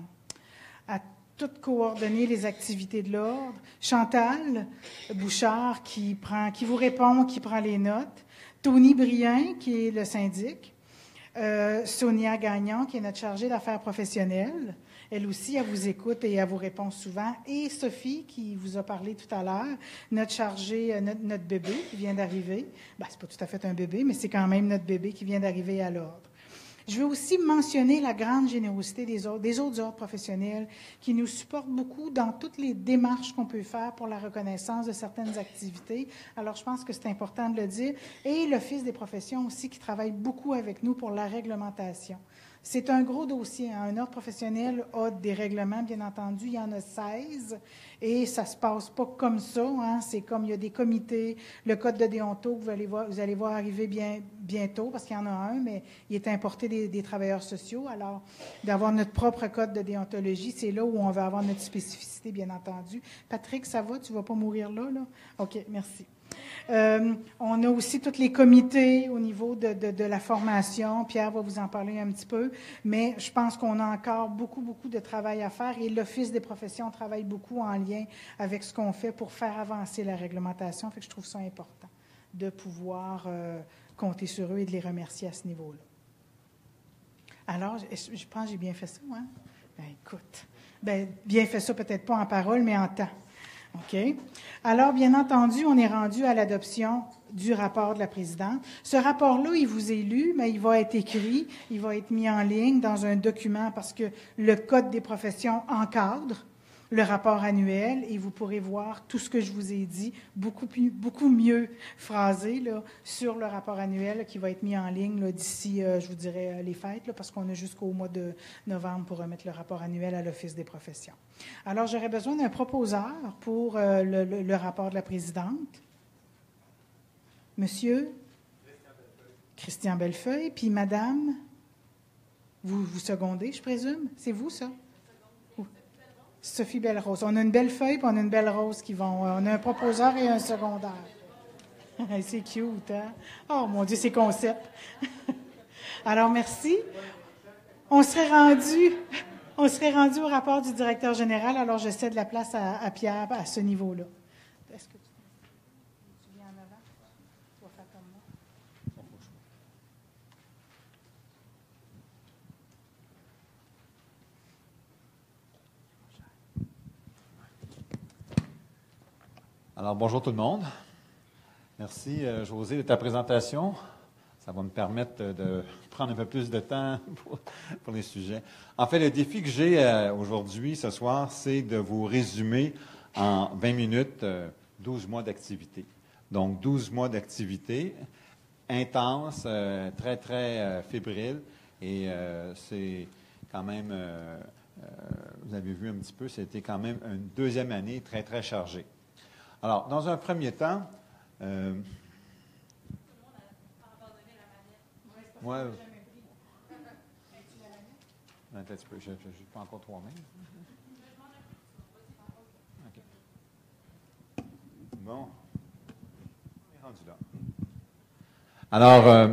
tout coordonner les activités de l'Ordre. Chantal Bouchard, qui vous répond, qui prend les notes. Tony Brien, qui est le syndic. Sonia Gagnon, qui est notre chargée d'affaires professionnelles. Elle aussi, elle vous écoute et elle vous répond souvent. Et Sophie, qui vous a parlé tout à l'heure, notre chargée, notre bébé qui vient d'arriver. Bien, c'est pas tout à fait un bébé, mais c'est quand même notre bébé qui vient d'arriver à l'Ordre. Je veux aussi mentionner la grande générosité des autres ordres professionnels qui nous supportent beaucoup dans toutes les démarches qu'on peut faire pour la reconnaissance de certaines activités. Alors, je pense que c'est important de le dire. Et l'Office des professions aussi qui travaille beaucoup avec nous pour la réglementation. C'est un gros dossier. Un ordre professionnel a des règlements, bien entendu. Il y en a 16 et ça ne se passe pas comme ça. Hein. C'est comme il y a des comités, le code de déonto que vous allez voir arriver bientôt parce qu'il y en a un, mais il est importé des travailleurs sociaux. Alors, d'avoir notre propre code de déontologie, c'est là où on va avoir notre spécificité, bien entendu. Patrick, ça va? Tu ne vas pas mourir là? OK, merci. On a aussi tous les comités au niveau de la formation. Pierre va vous en parler un petit peu, mais je pense qu'on a encore beaucoup de travail à faire et l'Office des professions travaille beaucoup en lien avec ce qu'on fait pour faire avancer la réglementation. Fait que je trouve ça important de pouvoir compter sur eux et de les remercier à ce niveau-là. Alors, je pense que j'ai bien fait ça, hein? Ben, écoute, bien fait ça peut-être pas en parole, mais en temps. OK. Alors, bien entendu, on est rendu à l'adoption du rapport de la présidente. Ce rapport-là, il vous est lu, mais il va être écrit, il va être mis en ligne dans un document parce que le Code des professions encadre le rapport annuel et vous pourrez voir tout ce que je vous ai dit, beaucoup mieux phrasé là, sur le rapport annuel là, qui va être mis en ligne là, d'ici, je vous dirais, les fêtes, là, parce qu'on a jusqu'au mois de novembre pour remettre le rapport annuel à l'Office des professions. Alors, j'aurais besoin d'un proposeur pour le rapport de la présidente. Monsieur? Christian Bellefeuille. Puis madame? Vous secondez, je présume? C'est vous, ça? Sophie Belle-Rose. On a une belle feuille et on a une belle rose qui vont. On a un proposeur et un secondaire. C'est cute, hein? Oh mon Dieu, c'est concept. Alors, merci. On serait rendu au rapport du directeur général. Alors, je cède la place à Pierre à ce niveau-là. Est-ce que tu viens en avant? Tu vas faire comme moi. Alors, bonjour tout le monde. Merci, José, de ta présentation. Ça va me permettre de prendre un peu plus de temps pour les sujets. En fait, le défi que j'ai aujourd'hui, ce soir, c'est de vous résumer en 20 minutes 12 mois d'activité. Donc, 12 mois d'activité intense, très, très fébrile. Et c'est quand même, vous avez vu un petit peu, c'était quand même une deuxième année très, très chargée. Alors, dans un premier temps, tout le monde a abandonné la manette. Oui. Attends un petit peu, je n'ai pas encore 3 mains. OK. Bon. On est rendu là. Alors,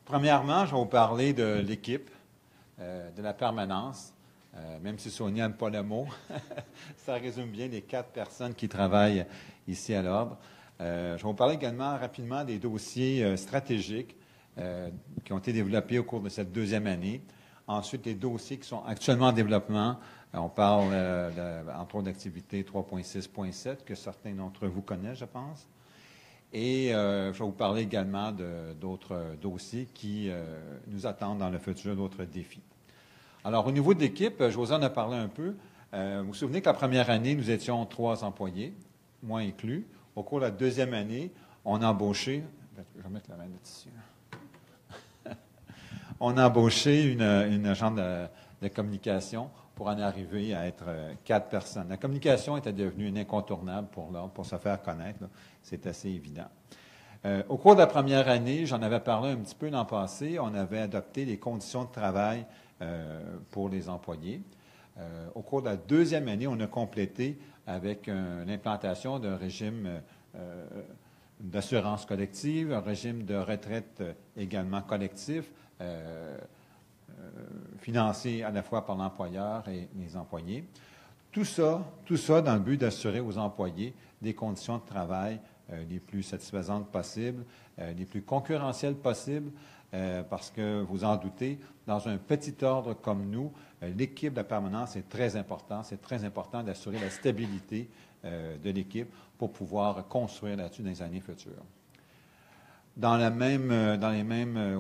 premièrement, je vais vous parler de l'équipe, de la permanence. Même si Sonia n'aime pas le mot, ça résume bien les 4 personnes qui travaillent ici à l'Ordre. Je vais vous parler également rapidement des dossiers stratégiques qui ont été développés au cours de cette deuxième année. Ensuite, les dossiers qui sont actuellement en développement. On parle, entre autres, d'activité 3.6.7, que certains d'entre vous connaissent, je pense. Et je vais vous parler également d'autres dossiers qui nous attendent dans le futur, d'autres défis. Alors, au niveau de l'équipe, José en a parlé un peu. Vous vous souvenez que la première année, nous étions 3 employés, moi inclus. Au cours de la deuxième année, on a embauché, je vais mettre la main là-dessus. On a embauché une agente de communication pour en arriver à être 4 personnes. La communication était devenue une incontournable pour l'Ordre, pour se faire connaître. C'est assez évident. Au cours de la première année, j'en avais parlé un petit peu l'an passé, on avait adopté les conditions de travail pour les employés. Au cours de la deuxième année, on a complété avec l'implantation d'un régime d'assurance collective, un régime de retraite également collectif, financé à la fois par l'employeur et les employés. Tout ça dans le but d'assurer aux employés des conditions de travail les plus satisfaisantes possibles, les plus concurrentielles possibles, parce que vous en doutez, dans un petit ordre comme nous, l'équipe de la permanence est très important. C'est très important d'assurer la stabilité de l'équipe pour pouvoir construire là-dessus dans les années futures. Au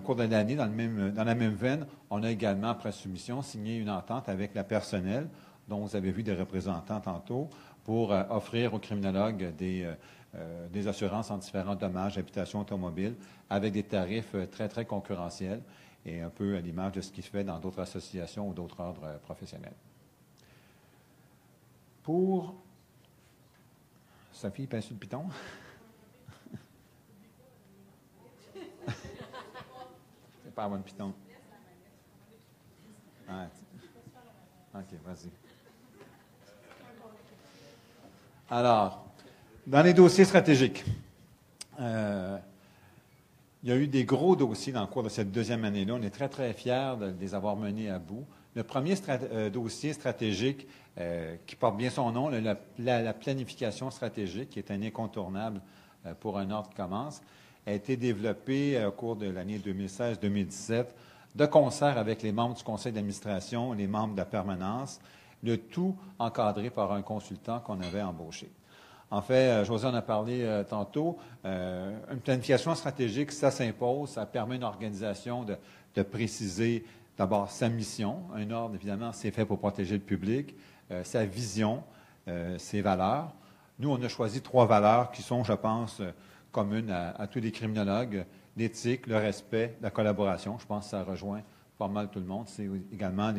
cours de l'année, dans la même veine, on a également, après soumission, signé une entente avec la personnel, dont vous avez vu des représentants tantôt, pour offrir aux criminologues des assurances en différents dommages, habitations, automobiles, avec des tarifs très, très concurrentiels et un peu à l'image de ce qui se fait dans d'autres associations ou d'autres ordres professionnels. Pour... Sophie, pince sur le piton. C'est pas avoir le piton. Ah, OK, vas-y. Alors, dans les dossiers stratégiques, il y a eu des gros dossiers dans le cours de cette deuxième année-là. On est très, très fiers de les avoir menés à bout. Le premier dossier stratégique qui porte bien son nom, la planification stratégique, qui est un incontournable pour un ordre qui commence, a été développé au cours de l'année 2016-2017, de concert avec les membres du conseil d'administration, les membres de la permanence, le tout encadré par un consultant qu'on avait embauché. En fait, José en a parlé tantôt, une planification stratégique, ça s'impose, ça permet à une organisation de préciser d'abord sa mission. Un ordre, évidemment, c'est fait pour protéger le public, sa vision, ses valeurs. Nous, on a choisi 3 valeurs qui sont, je pense, communes à tous les criminologues: l'éthique, le respect, la collaboration. Je pense que ça rejoint pas mal tout le monde. C'est également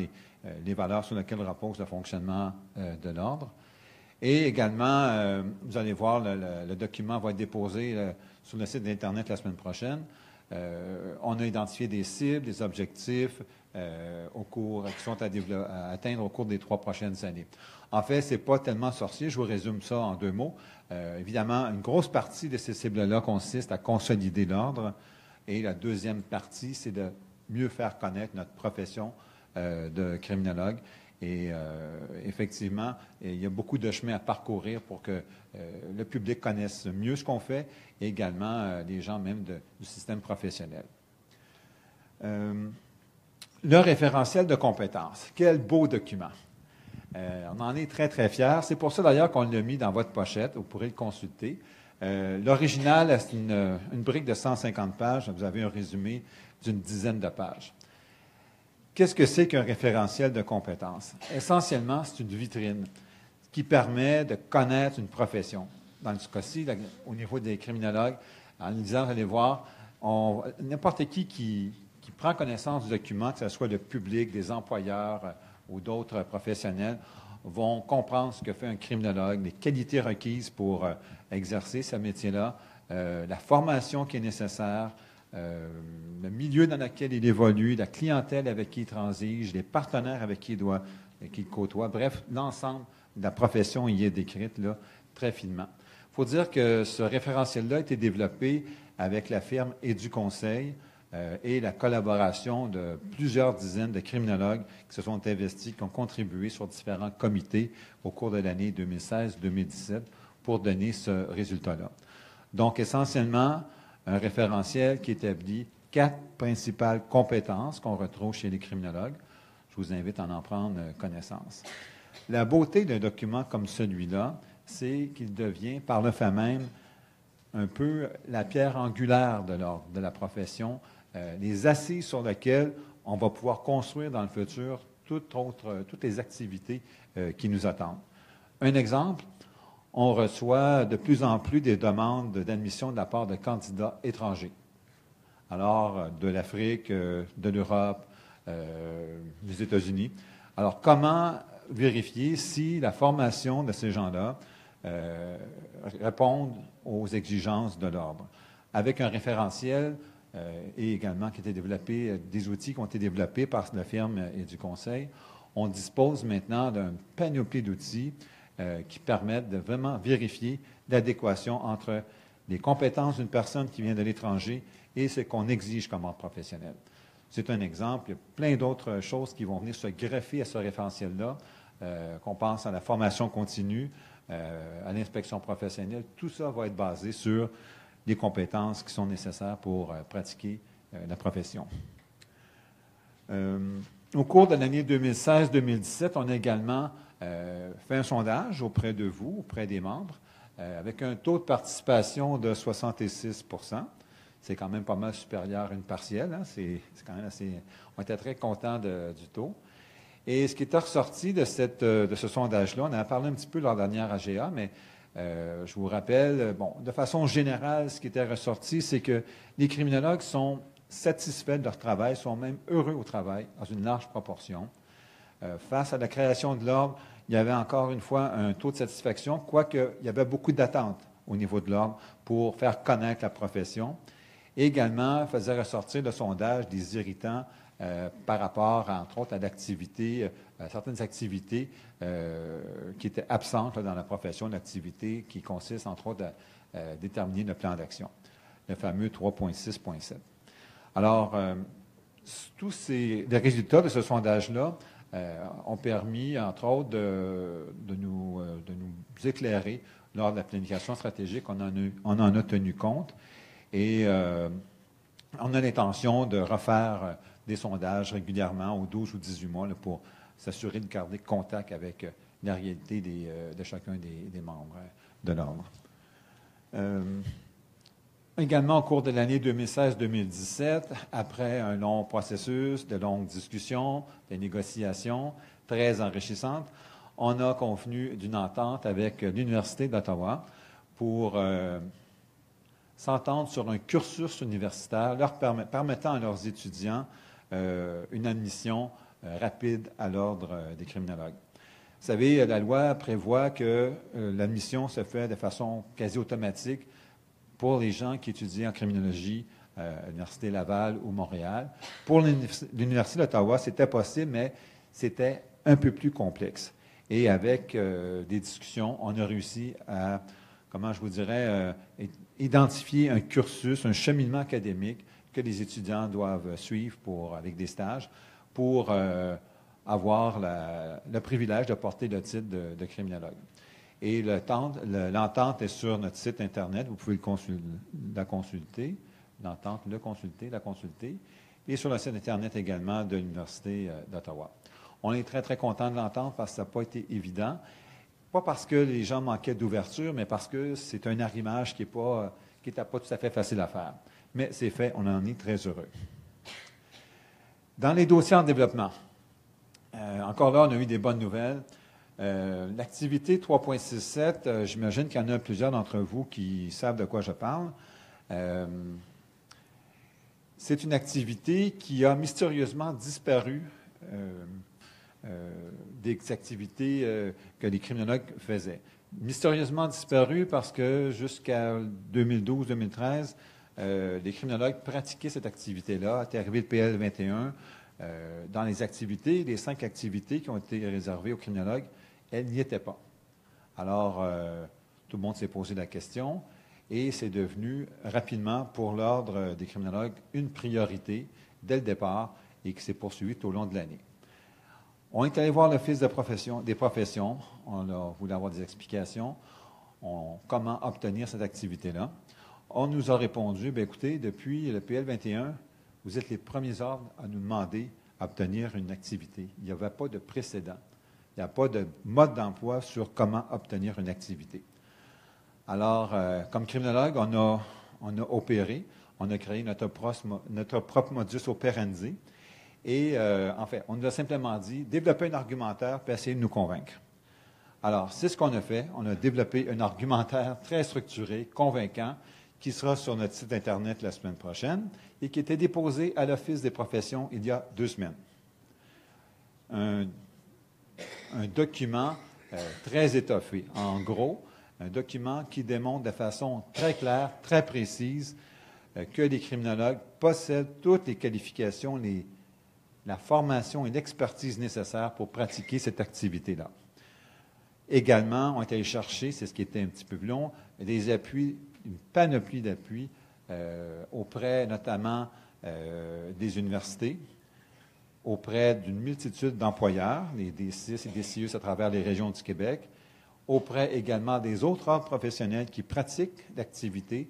les valeurs sur lesquelles repose le fonctionnement de l'ordre. Et également, vous allez voir, le document va être déposé sur le site d'Internet la semaine prochaine. On a identifié des cibles, des objectifs qui sont à atteindre au cours des 3 prochaines années. En fait, ce n'est pas tellement sorcier. Je vous résume ça en 2 mots. Évidemment, une grosse partie de ces cibles-là consiste à consolider l'ordre. Et la deuxième partie, c'est de mieux faire connaître notre profession de criminologue Et effectivement, il y a beaucoup de chemin à parcourir pour que le public connaisse mieux ce qu'on fait et également les gens même du système professionnel. Le référentiel de compétences. Quel beau document! On en est très, très fiers. C'est pour ça d'ailleurs qu'on l'a mis dans votre pochette. Vous pourrez le consulter. L'original, c'est une brique de 150 pages. Vous avez un résumé d'une dizaine de pages. Qu'est-ce que c'est qu'un référentiel de compétences? Essentiellement, c'est une vitrine qui permet de connaître une profession. Dans ce cas-ci, au niveau des criminologues, en lisant, vous allez voir, n'importe qui prend connaissance du document, que ce soit le public, des employeurs ou d'autres professionnels, vont comprendre ce que fait un criminologue, les qualités requises pour exercer ce métier-là, la formation qui est nécessaire, le milieu dans lequel il évolue, la clientèle avec qui il transige, les partenaires avec qui il côtoie. Bref, l'ensemble de la profession y est décrite là, très finement. Il faut dire que ce référentiel-là a été développé avec la firme EduConseil et la collaboration de plusieurs dizaines de criminologues qui se sont investis, qui ont contribué sur différents comités au cours de l'année 2016-2017 pour donner ce résultat-là. Donc, essentiellement, un référentiel qui établit 4 principales compétences qu'on retrouve chez les criminologues. Je vous invite à en prendre connaissance. La beauté d'un document comme celui-là, c'est qu'il devient, par le fait même, un peu la pierre angulaire de la profession, les assises sur lesquelles on va pouvoir construire dans le futur toutes les activités qui nous attendent. Un exemple, on reçoit de plus en plus des demandes d'admission de la part de candidats étrangers. Alors, de l'Afrique, de l'Europe, des États-Unis. Alors, comment vérifier si la formation de ces gens-là répond aux exigences de l'ordre? Avec un référentiel et également qui a été développé, des outils qui ont été développés par la firme EduConseil, on dispose maintenant d'une panoplie d'outils qui permettent de vraiment vérifier l'adéquation entre les compétences d'une personne qui vient de l'étranger et ce qu'on exige comme ordre professionnel. C'est un exemple. Il y a plein d'autres choses qui vont venir se greffer à ce référentiel-là, qu'on pense à la formation continue, à l'inspection professionnelle. Tout ça va être basé sur les compétences qui sont nécessaires pour pratiquer la profession. Au cours de l'année 2016-2017, on a également fait un sondage auprès de vous, auprès des membres, avec un taux de participation de 66 %. C'est quand même pas mal supérieur à une partielle. Hein? C'est quand même assez... On était très contents du taux. Et ce qui est ressorti de ce sondage-là, on en a parlé un petit peu lors de la dernière AGA, mais je vous rappelle, de façon générale, ce qui était ressorti, c'est que les criminologues sont satisfaits de leur travail, sont même heureux au travail, dans une large proportion. Face à la création de l'ordre, il y avait encore une fois un taux de satisfaction, quoique il y avait beaucoup d'attentes au niveau de l'ordre pour faire connaître la profession. Et également, faisait ressortir le sondage des irritants par rapport, entre autres, à certaines activités qui étaient absentes dans la profession, l'activité qui consiste, entre autres, à déterminer le plan d'action, le fameux 3.6.7. Alors, tous les résultats de ce sondage-là ont permis, entre autres, de nous éclairer lors de la planification stratégique. On en a tenu compte et on a l'intention de refaire des sondages régulièrement aux 12 ou 18 mois là, pour s'assurer de garder contact avec la réalité de chacun des membres de l'ordre. Également, au cours de l'année 2016-2017, après un long processus, de longues discussions, de négociations très enrichissantes, on a convenu d'une entente avec l'Université d'Ottawa pour s'entendre sur un cursus universitaire permettant à leurs étudiants une admission rapide à l'Ordre des criminologues. Vous savez, la loi prévoit que l'admission se fait de façon quasi automatique pour les gens qui étudient en criminologie à l'Université Laval ou Montréal. Pour l'Université d'Ottawa, c'était possible, mais c'était un peu plus complexe. Et avec des discussions, on a réussi à, comment je vous dirais, identifier un cursus, un cheminement académique que les étudiants doivent suivre avec des stages pour avoir le privilège de porter le titre de criminologue. Et l'entente est sur notre site Internet. Vous pouvez la consulter. L'entente, la consulter. Et sur le site Internet également de l'Université d'Ottawa. On est très, très content de l'entente parce que ça n'a pas été évident. Pas parce que les gens manquaient d'ouverture, mais parce que c'est un arrimage qui n'était pas tout à fait facile à faire. Mais c'est fait, on en est très heureux. Dans les dossiers en développement, encore là, on a eu des bonnes nouvelles. L'activité 3.67, j'imagine qu'il y en a plusieurs d'entre vous qui savent de quoi je parle. C'est une activité qui a mystérieusement disparu des activités que les criminologues faisaient. Mystérieusement disparu parce que jusqu'à 2012-2013, les criminologues pratiquaient cette activité-là. Est arrivé le PL 21. Dans les activités, les 5 activités qui ont été réservées aux criminologues, elles n'y étaient pas. Alors, tout le monde s'est posé la question et c'est devenu rapidement, pour l'Ordre des criminologues, une priorité dès le départ et qui s'est poursuivie tout au long de l'année. On est allé voir l'Office des professions. On a voulu avoir des explications. Comment obtenir cette activité-là. On nous a répondu, bien, écoutez, depuis le PL 21, vous êtes les premiers ordres à nous demander à obtenir une activité. Il n'y avait pas de précédent. Il n'y a pas de mode d'emploi sur comment obtenir une activité. Alors, comme criminologue, on a opéré, on a créé notre propre modus operandi. Et en fait, on nous a simplement dit, développez un argumentaire puis essayez de nous convaincre. Alors, c'est ce qu'on a fait. On a développé un argumentaire très structuré, convaincant, qui sera sur notre site Internet la semaine prochaine et qui était déposé à l'Office des professions il y a 2 semaines. Un document très étoffé. En gros, un document qui démontre de façon très claire, très précise, que les criminologues possèdent toutes les qualifications, la formation et l'expertise nécessaires pour pratiquer cette activité-là. Également, on est allé chercher, c'est ce qui était un petit peu plus long, des appuis, une panoplie d'appuis auprès notamment des universités, auprès d'une multitude d'employeurs, les D6 et DCIUS à travers les régions du Québec, auprès également des autres ordres professionnels qui pratiquent l'activité,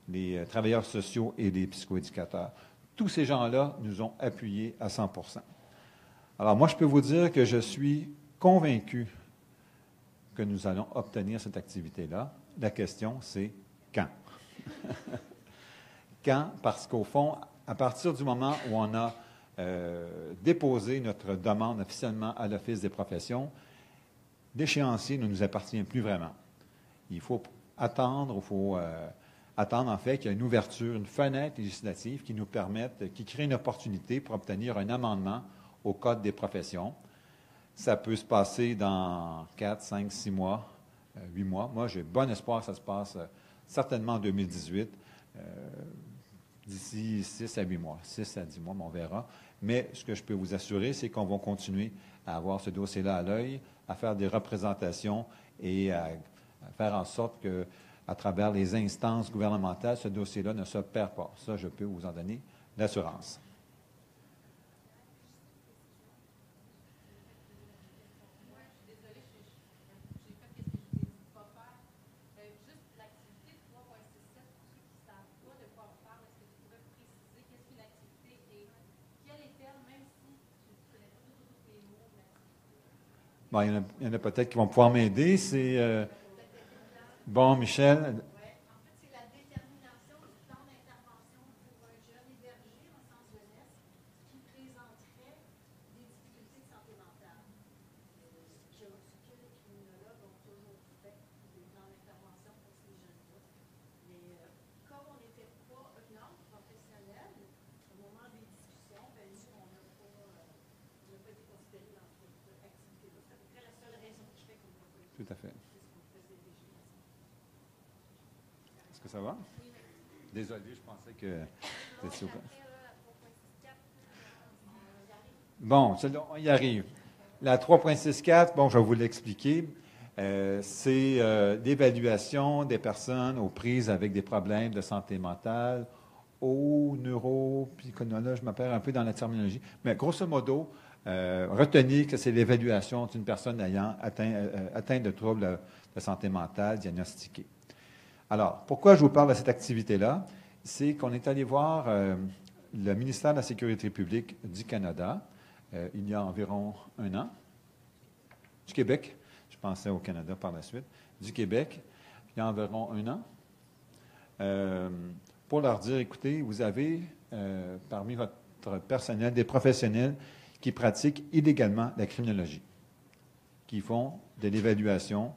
les travailleurs sociaux et les psychoéducateurs. Tous ces gens-là nous ont appuyés à 100 %. Alors moi, je peux vous dire que je suis convaincu que nous allons obtenir cette activité-là. La question, c'est quand? Quand? Parce qu'au fond, à partir du moment où on a déposé notre demande officiellement à l'Office des professions, l'échéancier ne nous appartient plus vraiment. Il faut attendre, en fait qu'il y ait une ouverture, une fenêtre législative qui nous permette, qui crée une opportunité pour obtenir un amendement au Code des professions. Ça peut se passer dans 4, 5, 6 mois, 8 mois. Moi, j'ai bon espoir que ça se passe certainement en 2018, d'ici 6 à 8 mois, 6 à 10 mois, mais on verra. Mais ce que je peux vous assurer, c'est qu'on va continuer à avoir ce dossier-là à l'œil, à faire des représentations et à faire en sorte que, à travers les instances gouvernementales, ce dossier-là ne se perd pas. Ça, je peux vous en donner l'assurance. Bon, il y en a peut-être qui vont pouvoir m'aider. C'est bon, Michel. Oui, en fait, c'est la détermination du plan d'intervention pour un jeune hébergé en centre jeunesse qui présenterait des difficultés de santé mentale. Ce que les criminologues ont toujours fait, des plans d'intervention pour ces jeunes-là. Mais comme on n'était pas un ordre professionnel, au moment des discussions, ben, nous, on n'a pas été considérés dans cette activité-là. C'est à peu près la seule raison qui fait qu'on n'a pas été. Tout à fait. Est-ce que ça va? Désolé, je pensais que vous étiez au courant. Bon, on y arrive. La 3.64, bon, je vais vous l'expliquer. C'est l'évaluation des personnes aux prises avec des problèmes de santé mentale, au neuro, puis là, je m'appelle un peu dans la terminologie. Mais grosso modo, retenez que c'est l'évaluation d'une personne ayant atteint de troubles de santé mentale diagnostiqués. Alors, pourquoi je vous parle de cette activité-là? C'est qu'on est allé voir le ministère de la Sécurité publique du Canada il y a environ 1 an, du Québec, je pensais au Canada par la suite, du Québec, il y a environ 1 an, pour leur dire, écoutez, vous avez parmi votre personnel des professionnels qui pratiquent illégalement la criminologie, qui font de l'évaluation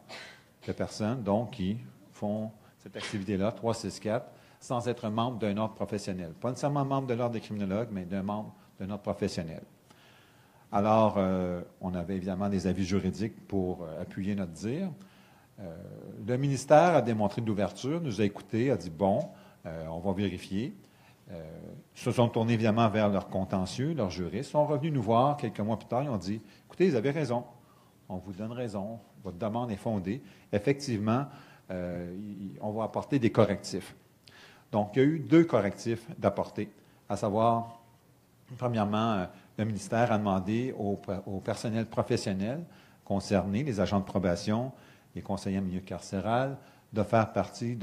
de personnes, donc qui font cette activité-là, 364, sans être membre d'un ordre professionnel. Pas nécessairement membre de l'ordre des criminologues, mais d'un membre d'un ordre professionnel. Alors, on avait évidemment des avis juridiques pour appuyer notre dire. Le ministère a démontré de l'ouverture, nous a écoutés, a dit, bon, on va vérifier. Ils se sont tournés évidemment vers leurs contentieux, leurs juristes, sont revenus nous voir quelques mois plus tard, ils ont dit, écoutez, vous avez raison, on vous donne raison, votre demande est fondée. Effectivement, on va apporter des correctifs. Donc, il y a eu 2 correctifs d'apporter, à savoir, premièrement, le ministère a demandé au personnel professionnel concerné, les agents de probation, les conseillers en milieu carcéral, de faire partie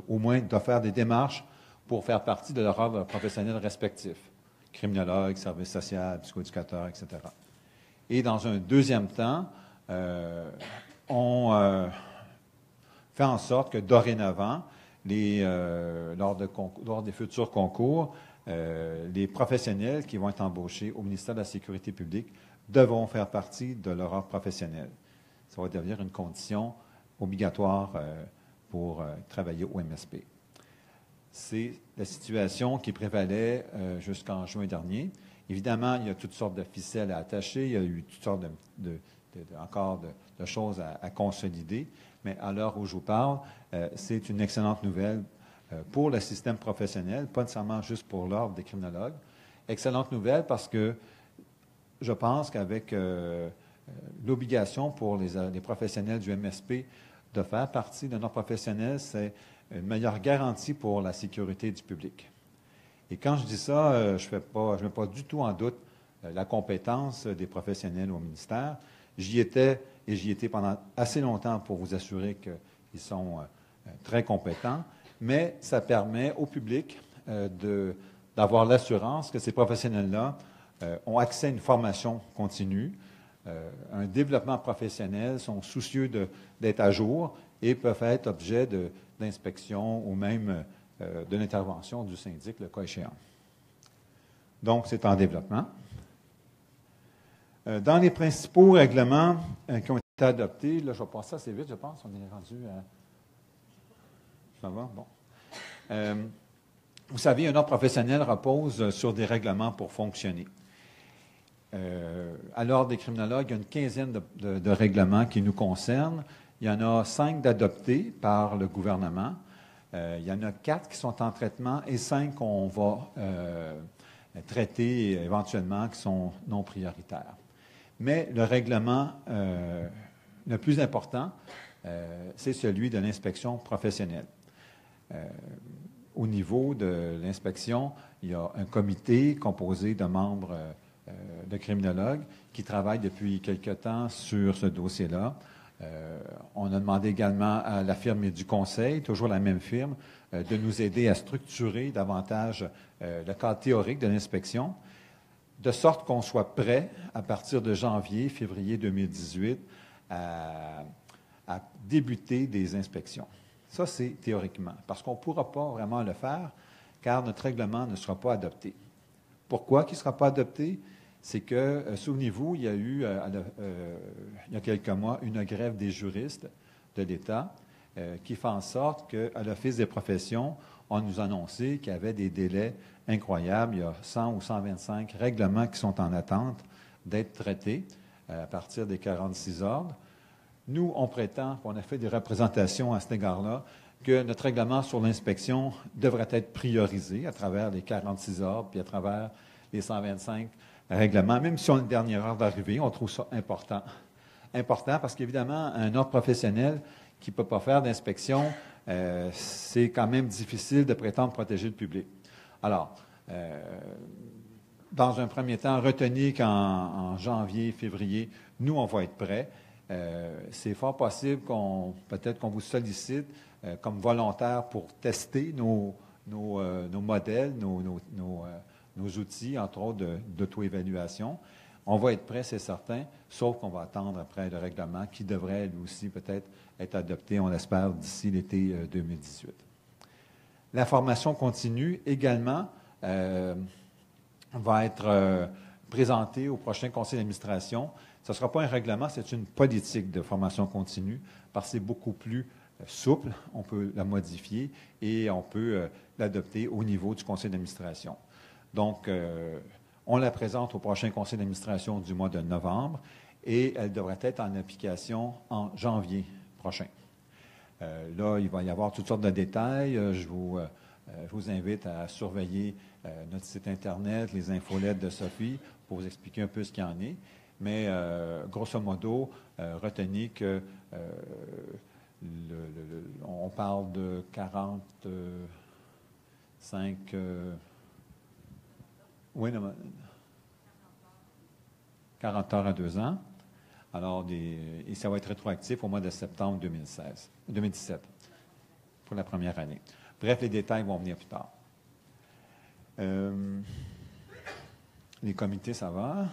au moins de faire des démarches pour faire partie de leur ordre professionnel respectif, criminologue, service social, psychoéducateur, etc. Et dans un deuxième temps, on fait en sorte que dorénavant, lors des futurs concours, les professionnels qui vont être embauchés au ministère de la Sécurité publique devront faire partie de leur ordre professionnel. Ça va devenir une condition obligatoire pour travailler au MSP. C'est la situation qui prévalait jusqu'en juin dernier. Évidemment, il y a toutes sortes de ficelles à attacher, il y a eu toutes sortes encore de choses à consolider, mais à l'heure où je vous parle, c'est une excellente nouvelle pour le système professionnel, pas nécessairement juste pour l'ordre des criminologues. Excellente nouvelle parce que je pense qu'avec l'obligation pour les professionnels du MSP de faire partie d'un ordre professionnel, c'est une meilleure garantie pour la sécurité du public. Et quand je dis ça, je ne mets pas du tout en doute la compétence des professionnels au ministère. J'y étais et j'y étais pendant assez longtemps pour vous assurer qu'ils sont très compétents, mais ça permet au public d'avoir l'assurance que ces professionnels-là ont accès à une formation continue, un développement professionnel, sont soucieux d'être à jour et peuvent être objet d'inspection ou même de l'intervention du syndic, le cas échéant. Donc, c'est en développement. Dans les principaux règlements qui ont été adoptés, là, je vais passer assez vite, je pense, on est rendu à... Ça va? Bon. Vous savez, un ordre professionnel repose sur des règlements pour fonctionner. À l'ordre des criminologues, il y a une quinzaine de règlements qui nous concernent. Il y en a 5 d'adoptés par le gouvernement. Il y en a 4 qui sont en traitement et 5 qu'on va traiter éventuellement qui sont non prioritaires. Mais le règlement le plus important, c'est celui de l'inspection professionnelle. Au niveau de l'inspection, il y a un comité composé de membres de criminologues qui travaillent depuis quelque temps sur ce dossier-là. On a demandé également à la firme du conseil, toujours la même firme, de nous aider à structurer davantage le cadre théorique de l'inspection, de sorte qu'on soit prêt à partir de janvier, février 2018 à débuter des inspections. Ça, c'est théoriquement, parce qu'on ne pourra pas vraiment le faire, car notre règlement ne sera pas adopté. Pourquoi qu'il ne sera pas adopté? C'est que, souvenez-vous, il y a eu, il y a quelques mois, une grève des juristes de l'État qui fait en sorte qu'à l'Office des professions, on nous a annoncé qu'il y avait des délais incroyables. Il y a 100 ou 125 règlements qui sont en attente d'être traités à partir des 46 ordres. Nous, on prétend, on a fait des représentations à cet égard-là, que notre règlement sur l'inspection devrait être priorisé à travers les 46 ordres puis à travers les 125 règlements. Même si on est le dernier heure d'arrivée, on trouve ça important. Important parce qu'évidemment, un ordre professionnel qui ne peut pas faire d'inspection, c'est quand même difficile de prétendre protéger le public. Alors, dans un premier temps, retenez qu'en janvier, février, nous, on va être prêts. C'est fort possible peut-être qu'on vous sollicite comme volontaire pour tester nos modèles, nos outils, entre autres, d'auto-évaluation. On va être prêt, c'est certain, sauf qu'on va attendre après le règlement qui devrait, lui aussi, peut-être être adopté, on l'espère, d'ici l'été 2018. La formation continue également va être présentée au prochain conseil d'administration. Ce ne sera pas un règlement, c'est une politique de formation continue, parce que c'est beaucoup plus souple, on peut la modifier et on peut l'adopter au niveau du conseil d'administration. Donc, on la présente au prochain conseil d'administration du mois de novembre et elle devrait être en application en janvier prochain. Là, il va y avoir toutes sortes de détails. Je vous invite à surveiller notre site Internet, les infolettes de Sophie, pour vous expliquer un peu ce qu'il y en est. Mais grosso modo, retenez que on parle de 45... oui, 40 heures à 2 ans. Alors, et ça va être rétroactif au mois de septembre 2017, pour la première année. Bref, les détails vont venir plus tard. Les comités, ça va?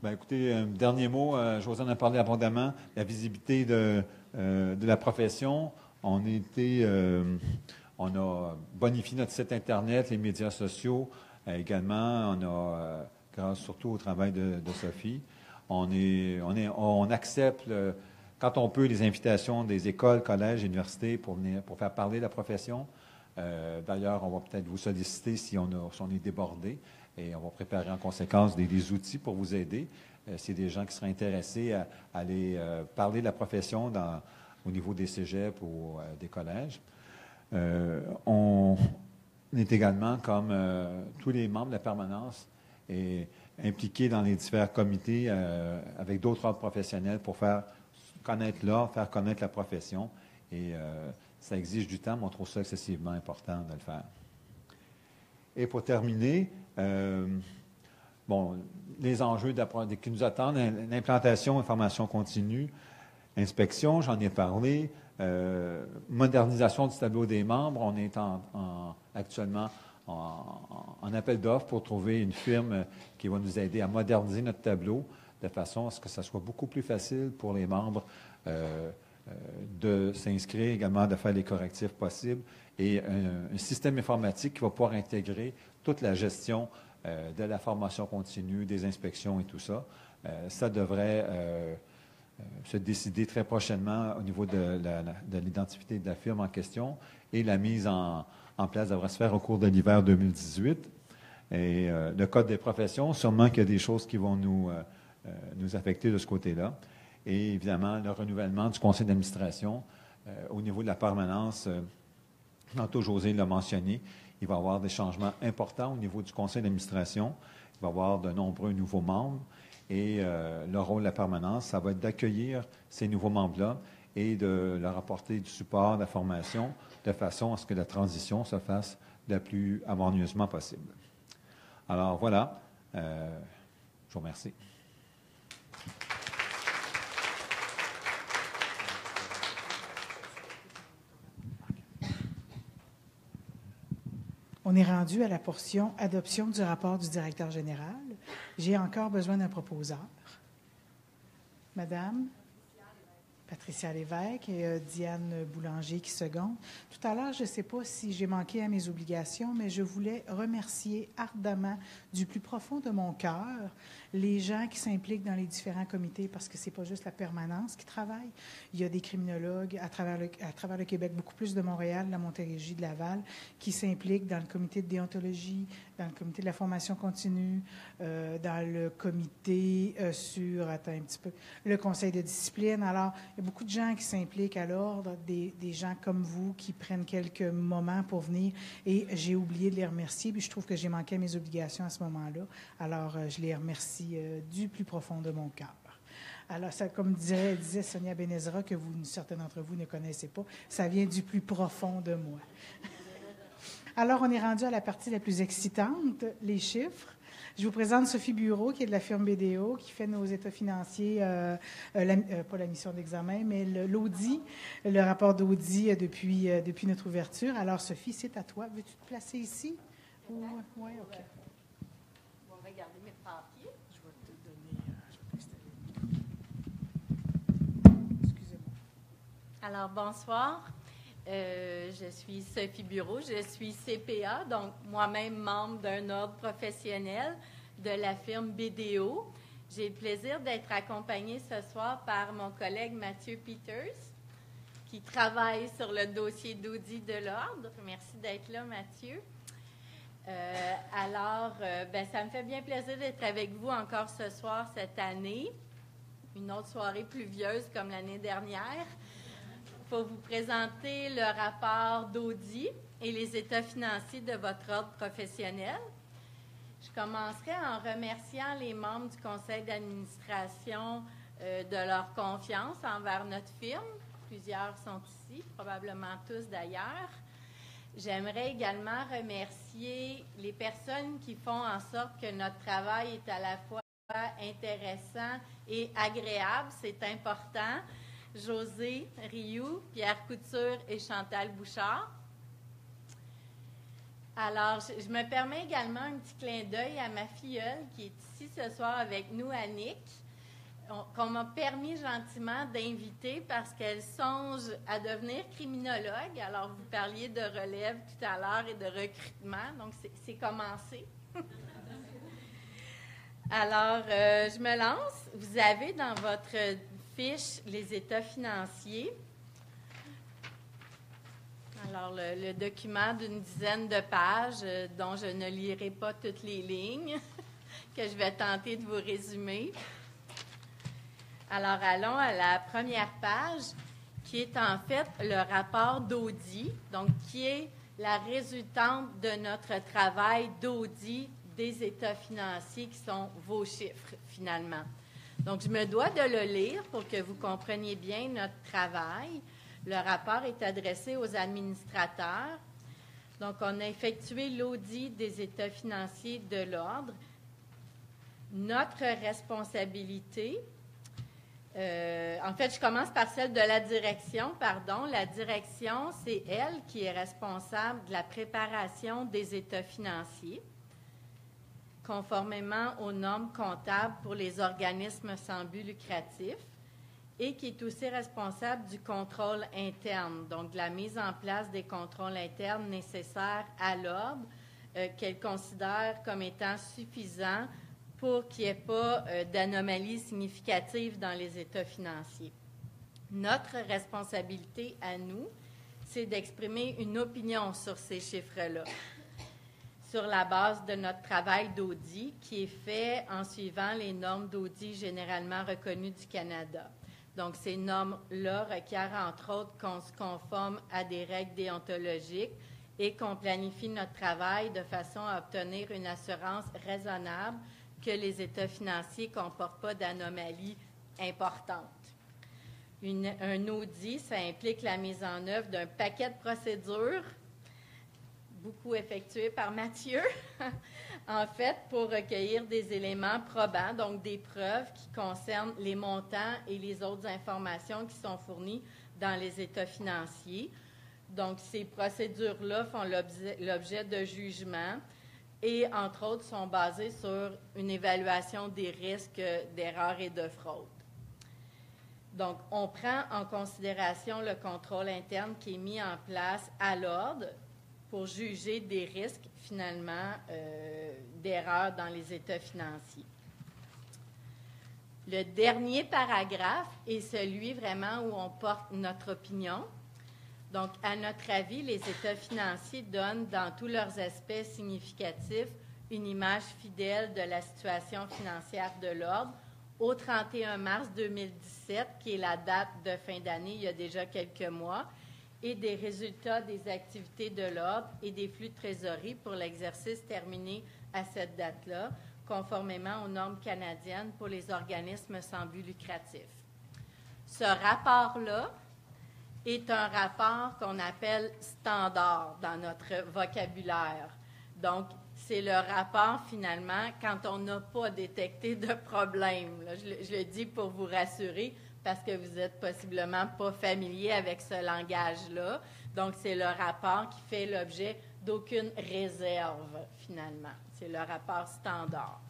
Bien, écoutez, un dernier mot, Josiane en a parlé abondamment, la visibilité de la profession. On a bonifié notre site Internet, les médias sociaux également. On a, grâce surtout au travail de Sophie, on accepte, quand on peut, les invitations des écoles, collèges, universités pour faire parler de la profession. D'ailleurs, on va peut-être vous solliciter si on est débordé et on va préparer en conséquence des outils pour vous aider. C'est des gens qui seraient intéressés à aller parler de la profession au niveau des cégeps ou des collèges. On est également, comme tous les membres de la permanence, impliqués dans les divers comités avec d'autres ordres professionnels pour faire connaître la profession. Et ça exige du temps, mais on trouve ça excessivement important de le faire. Et pour terminer, les enjeux qui nous attendent, l'implantation et formation continue, inspection, j'en ai parlé, modernisation du tableau des membres. On est actuellement en appel d'offres pour trouver une firme qui va nous aider à moderniser notre tableau de façon à ce que ça soit beaucoup plus facile pour les membres de s'inscrire, également de faire les correctifs possibles, et un système informatique qui va pouvoir intégrer toute la gestion de la formation continue, des inspections et tout ça. Ça devrait se décider très prochainement au niveau de l'identité de la firme en question, et la mise en place devrait se faire au cours de l'hiver 2018. Et le Code des professions, sûrement qu'il y a des choses qui vont nous affecter de ce côté-là. Et évidemment, le renouvellement du conseil d'administration au niveau de la permanence. Tantôt, José l'a mentionné, il va y avoir des changements importants au niveau du conseil d'administration. Il va y avoir de nombreux nouveaux membres. Et le rôle de la permanence, ça va être d'accueillir ces nouveaux membres-là et de leur apporter du support, de la formation, de façon à ce que la transition se fasse le plus harmonieusement possible. Alors voilà, je vous remercie. On est rendu à la portion adoption du rapport du directeur général. J'ai encore besoin d'un proposeur. Madame Patricia Lévesque et Diane Boulanger qui seconde. Tout à l'heure, je ne sais pas si j'ai manqué à mes obligations, mais je voulais remercier ardemment du plus profond de mon cœur les gens qui s'impliquent dans les différents comités, parce que ce n'est pas juste la permanence qui travaille. Il y a des criminologues à travers le Québec, beaucoup plus de Montréal, de la Montérégie, de Laval, qui s'impliquent dans le comité de déontologie, dans le comité de la formation continue, dans le comité le conseil de discipline. Alors, il y a beaucoup de gens qui s'impliquent à l'ordre, des gens comme vous qui prennent quelques moments pour venir, et j'ai oublié de les remercier, puis je trouve que j'ai manqué à mes obligations à ce moment-là. Alors, je les remercie du plus profond de mon cœur. Alors, ça, comme disait Sonia Benezra, que certains d'entre vous ne connaissez pas, ça vient du plus profond de moi. Alors, on est rendu à la partie la plus excitante, les chiffres. Je vous présente Sophie Bureau, qui est de la firme BDO, qui fait nos états financiers, pas la mission d'examen, mais l'audit, le rapport d'audit depuis notre ouverture. Alors, Sophie, c'est à toi. Veux-tu te placer ici? Oui, OK. On va regarder mes papiers. Je vais te donner, je vais t'installer. Excusez-moi. Alors, bonsoir. Je suis Sophie Bureau, je suis CPA, donc moi-même membre d'un ordre professionnel de la firme BDO. J'ai le plaisir d'être accompagnée ce soir par mon collègue Mathieu Peters, qui travaille sur le dossier d'audit de l'ordre. Merci d'être là, Mathieu. Ça me fait bien plaisir d'être avec vous encore ce soir cette année. Une autre soirée pluvieuse comme l'année dernière. Pour vous présenter le rapport d'audit et les états financiers de votre ordre professionnel. Je commencerai en remerciant les membres du conseil d'administration de leur confiance envers notre firme. Plusieurs sont ici, probablement tous d'ailleurs. J'aimerais également remercier les personnes qui font en sorte que notre travail est à la fois intéressant et agréable. C'est important. José Rioux, Pierre Couture et Chantal Bouchard. Alors, je me permets également un petit clin d'œil à ma filleule qui est ici ce soir avec nous, Annick, qu'on m'a permis gentiment d'inviter parce qu'elle songe à devenir criminologue. Alors, vous parliez de relève tout à l'heure et de recrutement, donc c'est commencé. Alors, je me lance. Vous avez dans votre fiche les états financiers. Alors, le document d'une dizaine de pages dont je ne lirai pas toutes les lignes, que je vais tenter de vous résumer. Alors, allons à la première page, qui est en fait le rapport d'audit, donc qui est la résultante de notre travail d'audit des états financiers qui sont vos chiffres, finalement. Donc, je me dois de le lire pour que vous compreniez bien notre travail. Le rapport est adressé aux administrateurs. Donc, on a effectué l'audit des états financiers de l'ordre. Notre responsabilité, en fait, je commence par celle de la direction, pardon. La direction, c'est elle qui est responsable de la préparation des états financiers, conformément aux normes comptables pour les organismes sans but lucratif, et qui est aussi responsable du contrôle interne, donc de la mise en place des contrôles internes nécessaires à l'ordre, qu'elle considère comme étant suffisants pour qu'il n'y ait pas d'anomalies significatives dans les états financiers. Notre responsabilité à nous, c'est d'exprimer une opinion sur ces chiffres-là, sur la base de notre travail d'audit qui est fait en suivant les normes d'audit généralement reconnues du Canada. Donc, ces normes-là requièrent, entre autres, qu'on se conforme à des règles déontologiques et qu'on planifie notre travail de façon à obtenir une assurance raisonnable que les états financiers ne comportent pas d'anomalies importantes. Un audit, ça implique la mise en œuvre d'un paquet de procédures, beaucoup effectuées par Mathieu, en fait, pour recueillir des éléments probants, donc des preuves qui concernent les montants et les autres informations qui sont fournies dans les états financiers. Donc, ces procédures-là font l'objet de jugements et, entre autres, sont basées sur une évaluation des risques d'erreur et de fraude. Donc, on prend en considération le contrôle interne qui est mis en place à l'ordre pour juger des risques, finalement, d'erreur dans les états financiers. Le dernier paragraphe est celui vraiment où on porte notre opinion. Donc, à notre avis, les états financiers donnent, dans tous leurs aspects significatifs, une image fidèle de la situation financière de l'ordre au 31 mars 2017, qui est la date de fin d'année, il y a déjà quelques mois, et des résultats des activités de l'ordre et des flux de trésorerie pour l'exercice terminé à cette date-là, conformément aux normes canadiennes pour les organismes sans but lucratif. Ce rapport-là est un rapport qu'on appelle standard dans notre vocabulaire. Donc, c'est le rapport, finalement, quand on n'a pas détecté de problème. Là, je le dis pour vous rassurer, parce que vous n'êtes possiblement pas familier avec ce langage-là. Donc, c'est le rapport qui fait l'objet d'aucune réserve, finalement. C'est le rapport standard.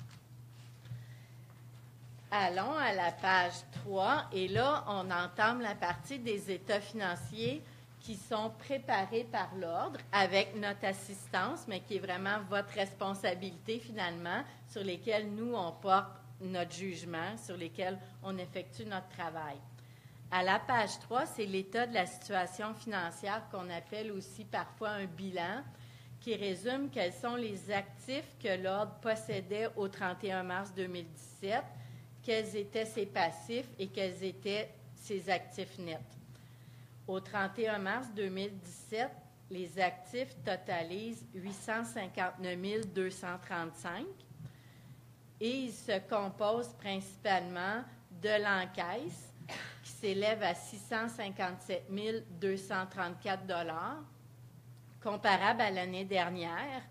Allons à la page 3, et là, on entame la partie des états financiers qui sont préparés par l'Ordre avec notre assistance, mais qui est vraiment votre responsabilité, finalement, sur lesquels nous, on porte notre jugement, sur lesquels on effectue notre travail. À la page 3, c'est l'état de la situation financière qu'on appelle aussi parfois un bilan, qui résume quels sont les actifs que l'Ordre possédait au 31 mars 2017, quels étaient ses passifs et quels étaient ses actifs nets. Au 31 mars 2017, les actifs totalisent 859 235 et ils se composent principalement de l'encaisse qui s'élève à 657 234 $, comparable à l'année dernière,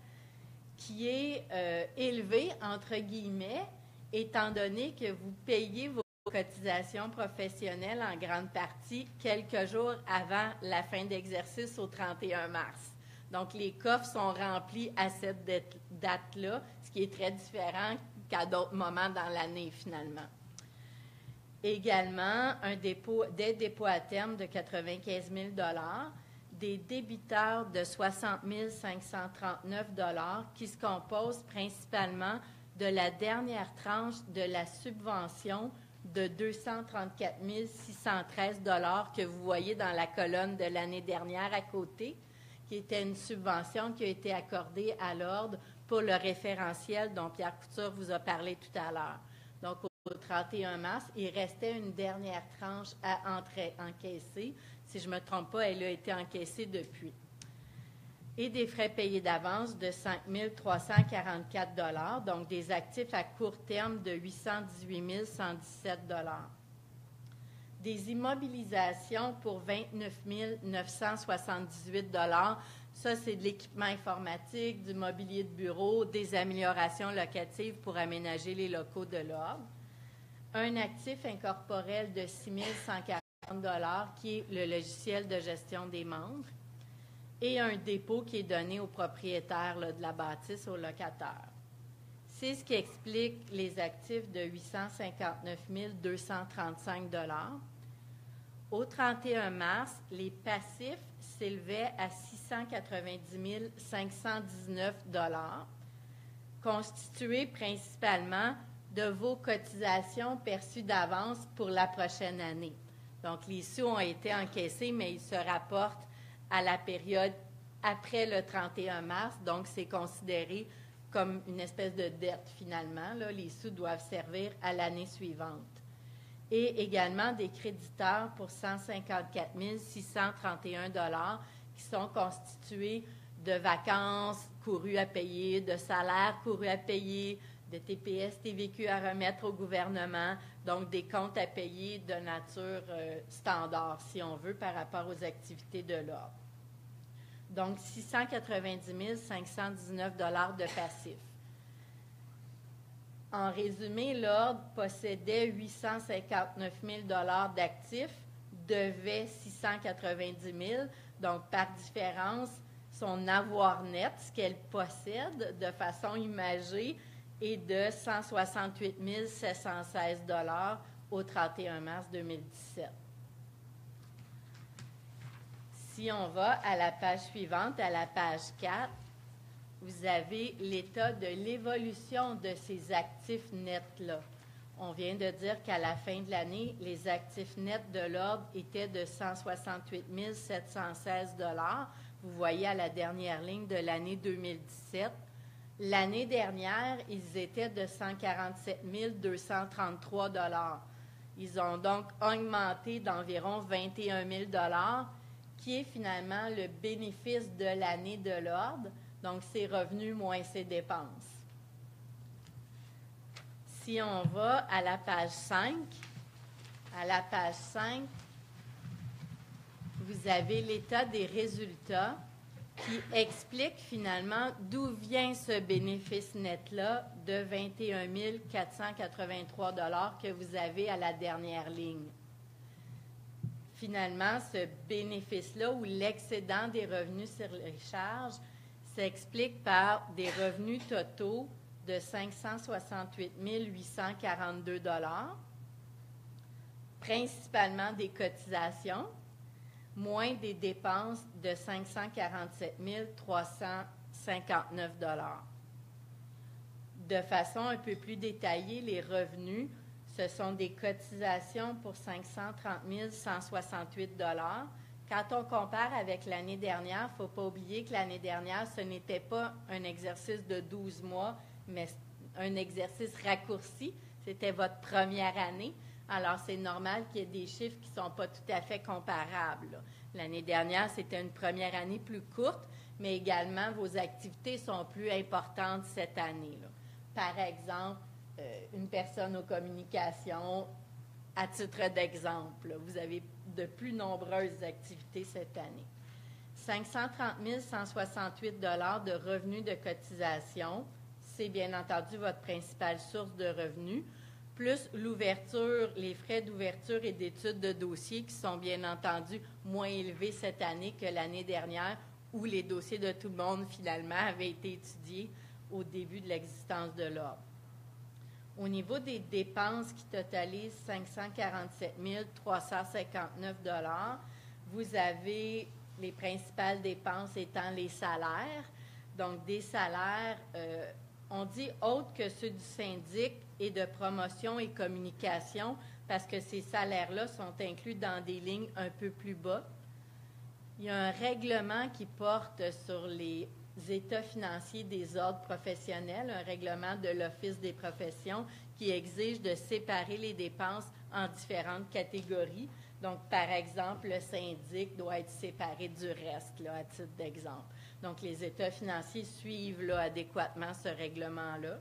qui est élevé, entre guillemets, étant donné que vous payez vos cotisations professionnelles en grande partie quelques jours avant la fin d'exercice au 31 mars. Donc, les coffres sont remplis à cette date-là, ce qui est très différent qu'à d'autres moments dans l'année, finalement. Également, des dépôts à terme de 95 000 $, des débiteurs de 60 539 $ qui se composent principalement de la dernière tranche de la subvention de 234 613 $ que vous voyez dans la colonne de l'année dernière à côté, qui était une subvention qui a été accordée à l'Ordre pour le référentiel dont Pierre Couture vous a parlé tout à l'heure. Donc, au 31 mars, il restait une dernière tranche à encaisser. Si je ne me trompe pas, elle a été encaissée depuis. Et des frais payés d'avance de 5 344 $, donc des actifs à court terme de 818 117 $. Des immobilisations pour 29 978 $. Ça, c'est de l'équipement informatique, du mobilier de bureau, des améliorations locatives pour aménager les locaux de l'Ordre. Un actif incorporel de 6 140 $ qui est le logiciel de gestion des membres. Et un dépôt qui est donné au propriétaire là, de la bâtisse, au locataire. C'est ce qui explique les actifs de 859 235 $. Au 31 mars, les passifs s'élevaient à 690 519 $, constitués principalement de vos cotisations perçues d'avance pour la prochaine année. Donc, les sous ont été encaissés, mais ils se rapportent à la période après le 31 mars, donc c'est considéré comme une espèce de dette finalement. Là, les sous doivent servir à l'année suivante. Et également des créditeurs pour 154 631 $ qui sont constitués de vacances courues à payer, de salaires courus à payer, de TPS, TVQ à remettre au gouvernement, donc des comptes à payer de nature standard, si on veut, par rapport aux activités de l'Ordre. Donc, 690 519 $ de passifs. En résumé, l'Ordre possédait 859 000 $ d'actifs, devait 690 000 $, donc par différence, son avoir net, ce qu'elle possède de façon imagée, est de 168 716 $ au 31 mars 2017. Si on va à la page suivante, à la page 4, vous avez l'état de l'évolution de ces actifs nets-là. On vient de dire qu'à la fin de l'année, les actifs nets de l'Ordre étaient de 168 716 $. Vous voyez à la dernière ligne de l'année 2017. L'année dernière, ils étaient de 147 233 $. Ils ont donc augmenté d'environ 21 000 $, qui est finalement le bénéfice de l'année de l'Ordre, donc ses revenus moins ses dépenses. Si on va à la page 5, vous avez l'état des résultats qui explique finalement d'où vient ce bénéfice net-là de 21 483 $ que vous avez à la dernière ligne. Finalement, ce bénéfice-là ou l'excédent des revenus sur les charges s'explique par des revenus totaux de 568 842 $, principalement des cotisations, moins des dépenses de 547 359 $. De façon un peu plus détaillée, les revenus, ce sont des cotisations pour 530 168 $. Quand on compare avec l'année dernière, il ne faut pas oublier que l'année dernière, ce n'était pas un exercice de 12 mois, mais un exercice raccourci. C'était votre première année. Alors, c'est normal qu'il y ait des chiffres qui ne sont pas tout à fait comparables, là. L'année dernière, c'était une première année plus courte, mais également, vos activités sont plus importantes cette année, là. Par exemple, une personne aux communications, à titre d'exemple, là, vous avez de plus nombreuses activités cette année. 530 168 $ de revenus de cotisation, c'est bien entendu votre principale source de revenus, plus l'ouverture, les frais d'ouverture et d'études de dossiers qui sont bien entendu moins élevés cette année que l'année dernière où les dossiers de tout le monde finalement avaient été étudiés au début de l'existence de l'ordre. Au niveau des dépenses qui totalisent 547 359 $, vous avez les principales dépenses étant les salaires. Donc, des salaires, on dit autres que ceux du syndic et de promotion et communication parce que ces salaires-là sont inclus dans des lignes un peu plus bas. Il y a un règlement qui porte sur les états financiers des ordres professionnels, un règlement de l'Office des professions qui exige de séparer les dépenses en différentes catégories. Donc, par exemple, le syndic doit être séparé du reste, là, à titre d'exemple. Donc, les états financiers suivent là, adéquatement ce règlement-là.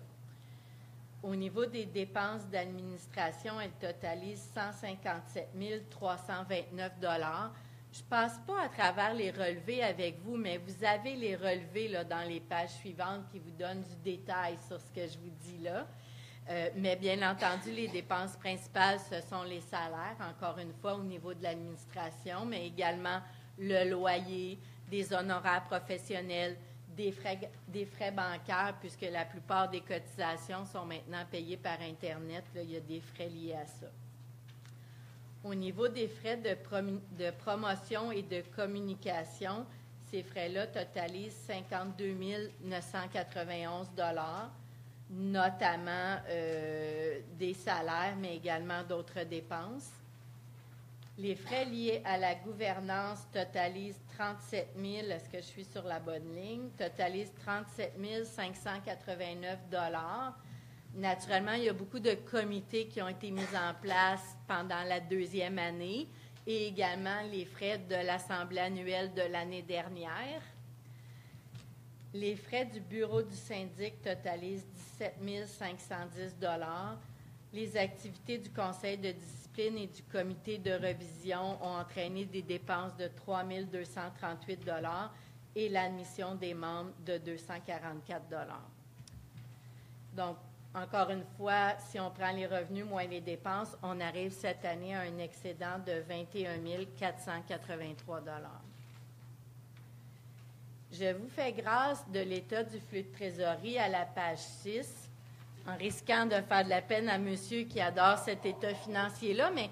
Au niveau des dépenses d'administration, elles totalisent 157 329 $. Je ne passe pas à travers les relevés avec vous, mais vous avez les relevés là, dans les pages suivantes qui vous donnent du détail sur ce que je vous dis là. Mais bien entendu, les dépenses principales, ce sont les salaires, encore une fois, au niveau de l'administration, mais également le loyer, des honoraires professionnels, des frais bancaires, puisque la plupart des cotisations sont maintenant payées par Internet. Là, il y a des frais liés à ça. Au niveau des frais de promotion et de communication, ces frais-là totalisent 52 991 $, notamment des salaires, mais également d'autres dépenses. Les frais liés à la gouvernance totalisent 37 000, est-ce que je suis sur la bonne ligne, totalisent 37 589 $. Naturellement, il y a beaucoup de comités qui ont été mis en place pendant la deuxième année et également les frais de l'Assemblée annuelle de l'année dernière. Les frais du bureau du syndic totalisent 17 510 $. Les activités du conseil de discipline et du comité de révision ont entraîné des dépenses de 3 238 $ et l'admission des membres de 244 $. Donc, encore une fois, si on prend les revenus moins les dépenses, on arrive cette année à un excédent de 21 483 $. Je vous fais grâce de l'état du flux de trésorerie à la page 6, en risquant de faire de la peine à monsieur qui adore cet état financier-là, mais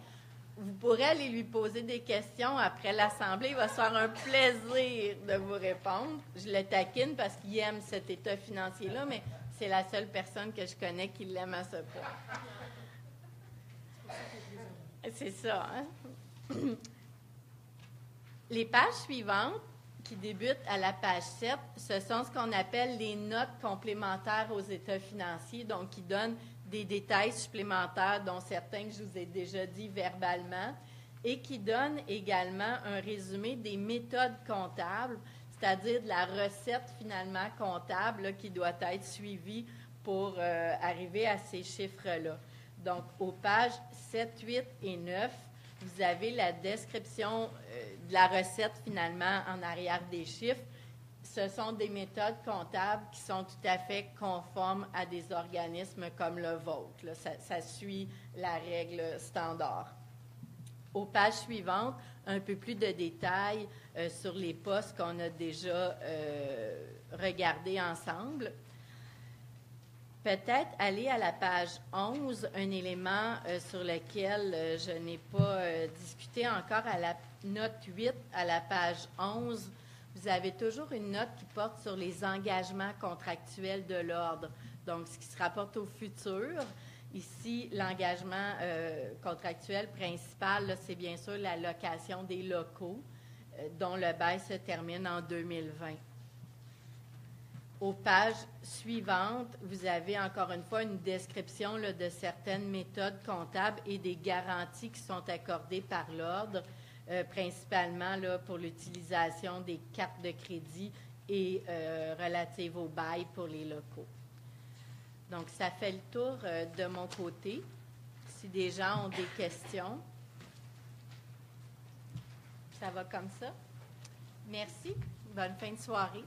vous pourrez aller lui poser des questions après l'Assemblée. Il va se faire un plaisir de vous répondre. Je le taquine parce qu'il aime cet état financier-là, mais c'est la seule personne que je connais qui l'aime à ce point. C'est ça, hein? Les pages suivantes, qui débutent à la page 7, ce sont ce qu'on appelle les notes complémentaires aux états financiers, donc qui donnent des détails supplémentaires, dont certains que je vous ai déjà dit verbalement, et qui donnent également un résumé des méthodes comptables, c'est-à-dire de la recette finalement comptable là, qui doit être suivie pour arriver à ces chiffres-là. Donc, aux pages 7, 8 et 9, vous avez la description de la recette, finalement, en arrière des chiffres. Ce sont des méthodes comptables qui sont tout à fait conformes à des organismes comme le vôtre. Là. Ça suit la règle standard. Aux pages suivantes, un peu plus de détails sur les postes qu'on a déjà regardés ensemble. Peut-être aller à la page 11, un élément sur lequel je n'ai pas discuté encore, à la note 8, à la page 11, vous avez toujours une note qui porte sur les engagements contractuels de l'ordre, donc ce qui se rapporte au futur. Ici, l'engagement contractuel principal, là, c'est bien sûr la location des locaux, dont le bail se termine en 2020. Aux pages suivantes, vous avez encore une fois une description là, de certaines méthodes comptables et des garanties qui sont accordées par l'ordre, principalement là, pour l'utilisation des cartes de crédit et relatives au bail pour les locaux. Donc, ça fait le tour de mon côté. Si des gens ont des questions, ça va comme ça. Merci. Bonne fin de soirée.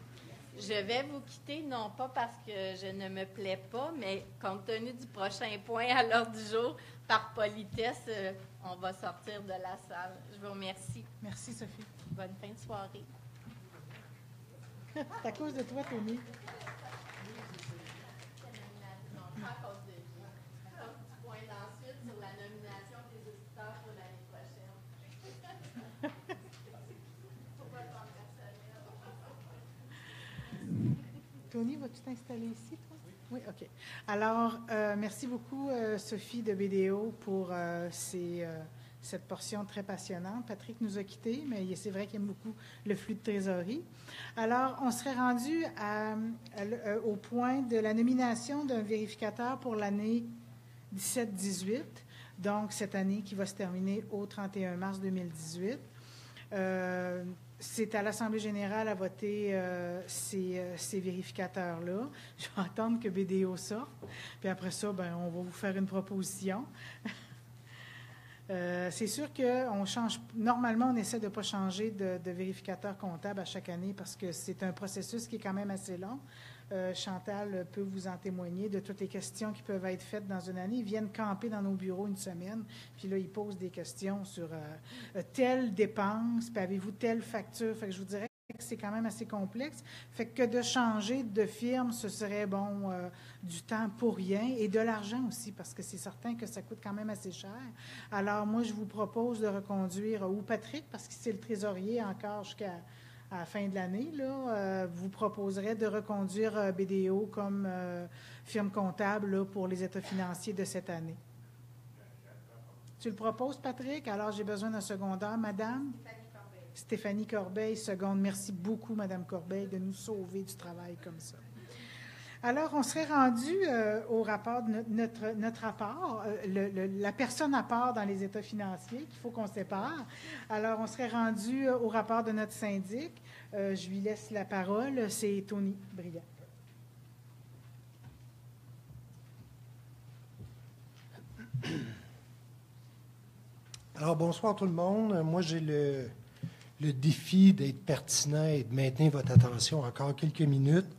Je vais vous quitter, non pas parce que je ne me plais pas, mais compte tenu du prochain point à l'ordre du jour, par politesse, on va sortir de la salle. Je vous remercie. Merci, Sophie. Bonne fin de soirée. C'est à cause de toi, Tony. Non, pas à cause du point d'ensuite sur la nomination des auditeurs pour l'année prochaine. Pour votre temps personnel. Tony, vas-tu t'installer ici, toi? Oui, OK. Alors, merci beaucoup, Sophie de BDO, pour cette portion très passionnante. Patrick nous a quittés, mais c'est vrai qu'il aime beaucoup le flux de trésorerie. Alors, on serait rendu au point de la nomination d'un vérificateur pour l'année 17-18, donc cette année qui va se terminer au 31 mars 2018. C'est à l'Assemblée générale à voter ces vérificateurs-là. Je vais attendre que BDO sorte. Puis après ça, ben, on va vous faire une proposition. C'est sûr qu'on change. Normalement, on essaie de ne pas changer de vérificateur comptable à chaque année parce que c'est un processus qui est quand même assez long. Chantal peut vous en témoigner de toutes les questions qui peuvent être faites dans une année. Ils viennent camper dans nos bureaux une semaine, puis là, ils posent des questions sur telle dépense, puis avez-vous telle facture? Fait que je vous dirais que c'est quand même assez complexe. Fait que de changer de firme, ce serait, du temps pour rien et de l'argent aussi, parce que c'est certain que ça coûte quand même assez cher. Alors, moi, je vous propose de reconduire, ou Patrick, parce que c'est le trésorier encore jusqu'à la fin de l'année, vous proposerait de reconduire BDO comme firme comptable là, pour les états financiers de cette année. Tu le proposes, Patrick? Alors, j'ai besoin d'un secondaire. Madame? Stéphanie Corbeil, seconde. Merci beaucoup, Madame Corbeil, de nous sauver du travail comme ça. Alors, on serait rendu au rapport, notre rapport, la personne à part dans les états financiers qu'il faut qu'on sépare. Alors, on serait rendu au rapport de notre syndic. Je lui laisse la parole. C'est Tony Brillant. Alors, bonsoir tout le monde. Moi, j'ai le défi d'être pertinent et de maintenir votre attention encore quelques minutes.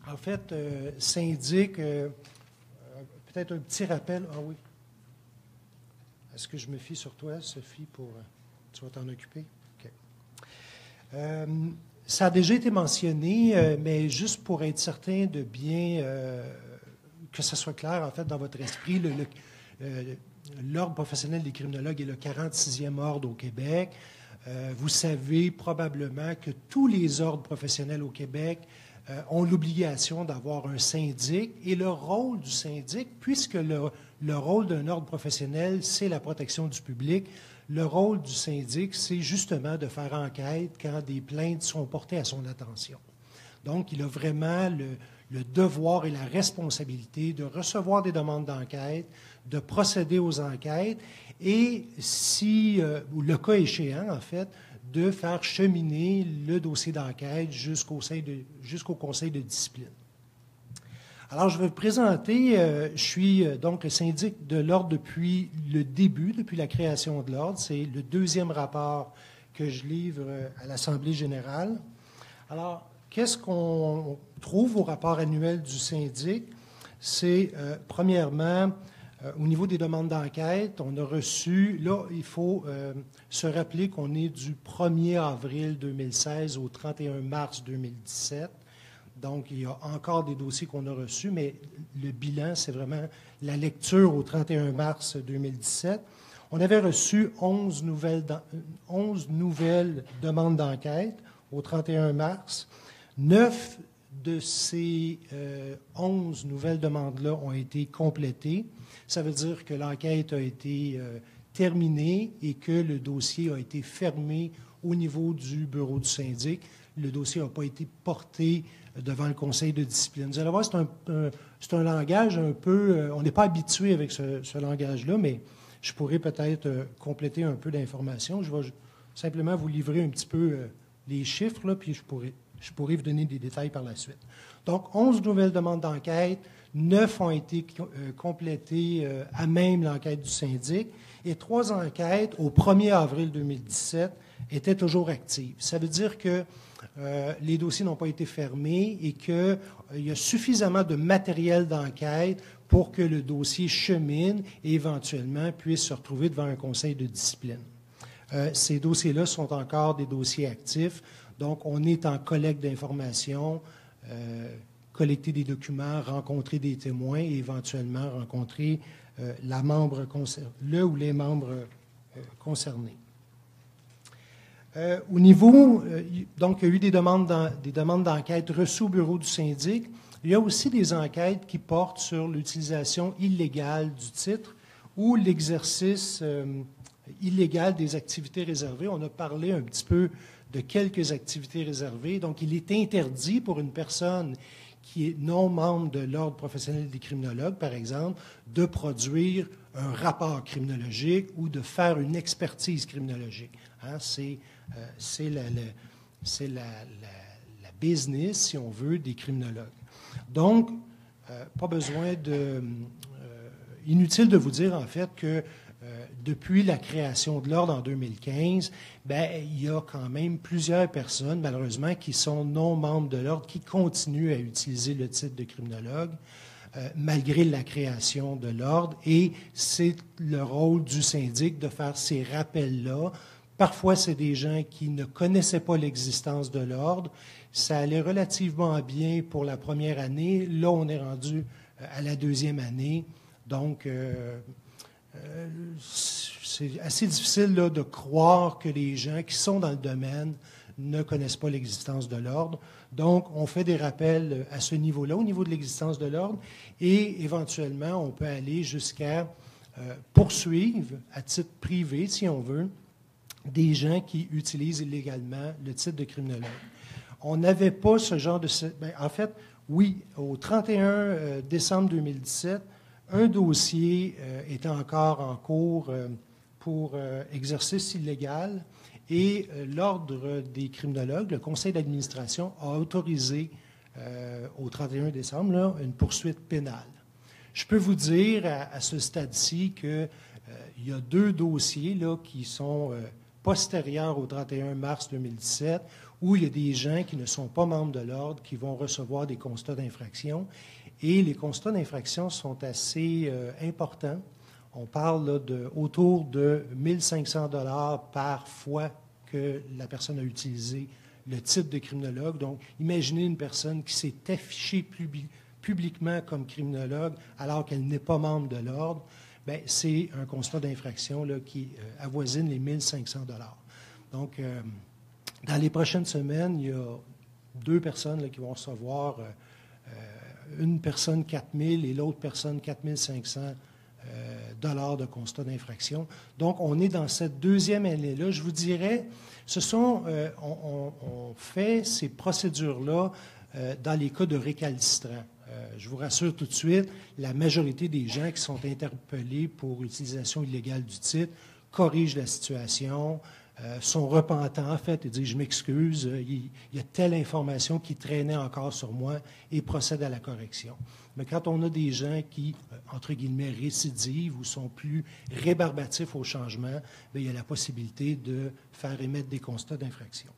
En fait, syndic, peut-être un petit rappel. Ah oui. Est-ce que je me fie sur toi, Sophie, tu vas t'en occuper? OK. Ça a déjà été mentionné, mais juste pour être certain de bien que ça soit clair, en fait, dans votre esprit, l'Ordre professionnel des criminologues est le 46e ordre au Québec. Vous savez probablement que tous les ordres professionnels au Québec ont l'obligation d'avoir un syndic et le rôle du syndic, puisque le rôle d'un ordre professionnel, c'est la protection du public, le rôle du syndic, c'est justement de faire enquête quand des plaintes sont portées à son attention. Donc, il a vraiment le devoir et la responsabilité de recevoir des demandes d'enquête, de procéder aux enquêtes et, ou le cas échéant, en fait, de faire cheminer le dossier d'enquête jusqu'au conseil de discipline. Alors, je vais vous présenter, je suis donc le syndic de l'Ordre depuis le début, depuis la création de l'Ordre. C'est le deuxième rapport que je livre à l'Assemblée générale. Alors, qu'est-ce qu'on trouve au rapport annuel du syndic? C'est, premièrement, au niveau des demandes d'enquête, on a reçu, là, il faut se rappeler qu'on est du 1er avril 2016 au 31 mars 2017. Donc, il y a encore des dossiers qu'on a reçus, mais le bilan, c'est vraiment la lecture au 31 mars 2017. On avait reçu 11 nouvelles demandes d'enquête au 31 mars. 9 de ces 11 nouvelles demandes-là ont été complétées. Ça veut dire que l'enquête a été terminée et que le dossier a été fermé au niveau du bureau du syndic. Le dossier n'a pas été porté devant le conseil de discipline. Vous allez voir, c'est un langage un peu... on n'est pas habitué avec ce langage-là, mais je pourrais peut-être compléter un peu d'informations. Je vais simplement vous livrer un petit peu les chiffres, là, puis je pourrais vous donner des détails par la suite. Donc, 11 nouvelles demandes d'enquête, 9 ont été complétées à même l'enquête du syndic, et 3 enquêtes, au 1er avril 2017, étaient toujours actives. Ça veut dire que les dossiers n'ont pas été fermés et qu'il y a suffisamment de matériel d'enquête pour que le dossier chemine et éventuellement puisse se retrouver devant un conseil de discipline. Ces dossiers-là sont encore des dossiers actifs, donc on est en collecte d'informations, collecter des documents, rencontrer des témoins et éventuellement rencontrer le ou les membres concernés. Au niveau, donc, il y a eu des demandes d'enquête reçues au bureau du syndic. Il y a aussi des enquêtes qui portent sur l'utilisation illégale du titre ou l'exercice illégal des activités réservées. On a parlé un petit peu de quelques activités réservées. Donc, il est interdit pour une personne qui est non membre de l'Ordre professionnel des criminologues, par exemple, de produire un rapport criminologique ou de faire une expertise criminologique. Hein, c'est la business, si on veut, des criminologues. Donc, pas besoin de... inutile de vous dire, en fait, que depuis la création de l'Ordre en 2015, il y a quand même plusieurs personnes, malheureusement, qui sont non membres de l'Ordre, qui continuent à utiliser le titre de criminologue, malgré la création de l'Ordre. Et c'est le rôle du syndic de faire ces rappels-là. Parfois, c'est des gens qui ne connaissaient pas l'existence de l'Ordre. Ça allait relativement bien pour la première année. Là, on est rendu à la deuxième année. Donc, c'est assez difficile là, de croire que les gens qui sont dans le domaine ne connaissent pas l'existence de l'Ordre. Donc, on fait des rappels à ce niveau-là, au niveau de l'existence de l'Ordre, et éventuellement, on peut aller jusqu'à poursuivre, à titre privé, si on veut, des gens qui utilisent illégalement le titre de criminologue. On n'avait pas ce genre de... en fait, oui, au 31 décembre 2017, un dossier était encore en cours pour exercice illégal et l'Ordre des criminologues, le conseil d'administration, a autorisé au 31 décembre là, une poursuite pénale. Je peux vous dire à ce stade-ci qu'il y a 2 dossiers là, qui sont postérieurs au 31 mars 2017 où il y a des gens qui ne sont pas membres de l'Ordre qui vont recevoir des constats d'infraction. Et les constats d'infraction sont assez importants. On parle là, autour de 1 500 $ par fois que la personne a utilisé le titre de criminologue. Donc, imaginez une personne qui s'est affichée publiquement comme criminologue alors qu'elle n'est pas membre de l'Ordre. Bien, c'est un constat d'infraction là, qui avoisine les 1 500 $. Donc, dans les prochaines semaines, il y a 2 personnes là, qui vont recevoir... une personne 4 000 et l'autre personne 4 500 $ de constat d'infraction. Donc, on est dans cette deuxième année-là. Je vous dirais, on fait ces procédures-là dans les cas de récalcitrants. Je vous rassure tout de suite, la majorité des gens qui sont interpellés pour utilisation illégale du titre corrigent la situation, sont repentants, en fait, et disent « je m'excuse, il y a telle information qui traînait encore sur moi » et procèdent à la correction. Mais quand on a des gens qui, entre guillemets, récidivent ou sont plus rébarbatifs au changement, bien, il y a la possibilité de faire émettre des constats d'infraction.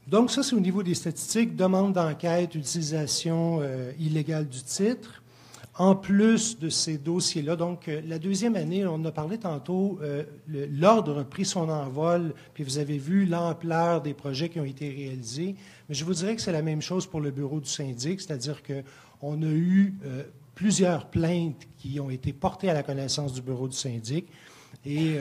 Donc, ça, c'est au niveau des statistiques, demande d'enquête, utilisation illégale du titre. En plus de ces dossiers-là, donc la deuxième année, on en a parlé tantôt, l'ordre a pris son envol, puis vous avez vu l'ampleur des projets qui ont été réalisés. Mais je vous dirais que c'est la même chose pour le bureau du syndic, c'est-à-dire qu'on a eu plusieurs plaintes qui ont été portées à la connaissance du bureau du syndic. Et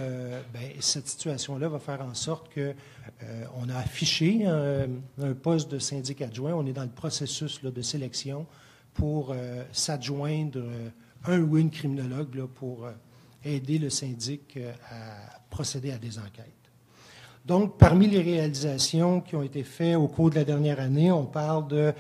cette situation-là va faire en sorte qu'on a affiché un poste de syndic adjoint. On est dans le processus là, de sélection pour s'adjoindre un ou une criminologue là, pour aider le syndic à procéder à des enquêtes. Donc, parmi les réalisations qui ont été faites au cours de la dernière année, on parle de...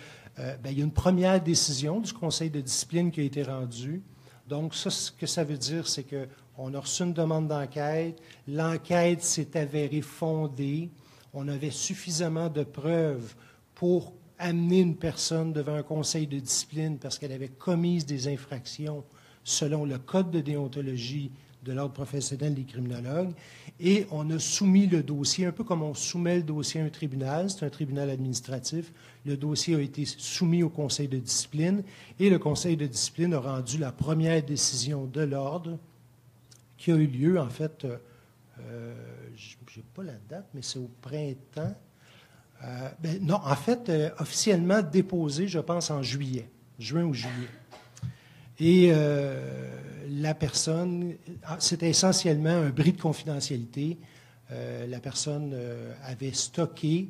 il y a une première décision du conseil de discipline qui a été rendue. Donc, ça, ce que ça veut dire, c'est qu'on a reçu une demande d'enquête, l'enquête s'est avérée fondée, on avait suffisamment de preuves pour amener une personne devant un conseil de discipline parce qu'elle avait commis des infractions selon le code de déontologie de l'ordre professionnel des criminologues, et on a soumis le dossier, un peu comme on soumet le dossier à un tribunal, c'est un tribunal administratif, le dossier a été soumis au conseil de discipline, et le conseil de discipline a rendu la première décision de l'ordre qui a eu lieu, en fait, je n'ai pas la date, mais c'est au printemps. Non, en fait, officiellement déposé, je pense, en juin ou juillet. Et la personne, c'était essentiellement un bris de confidentialité. La personne avait stocké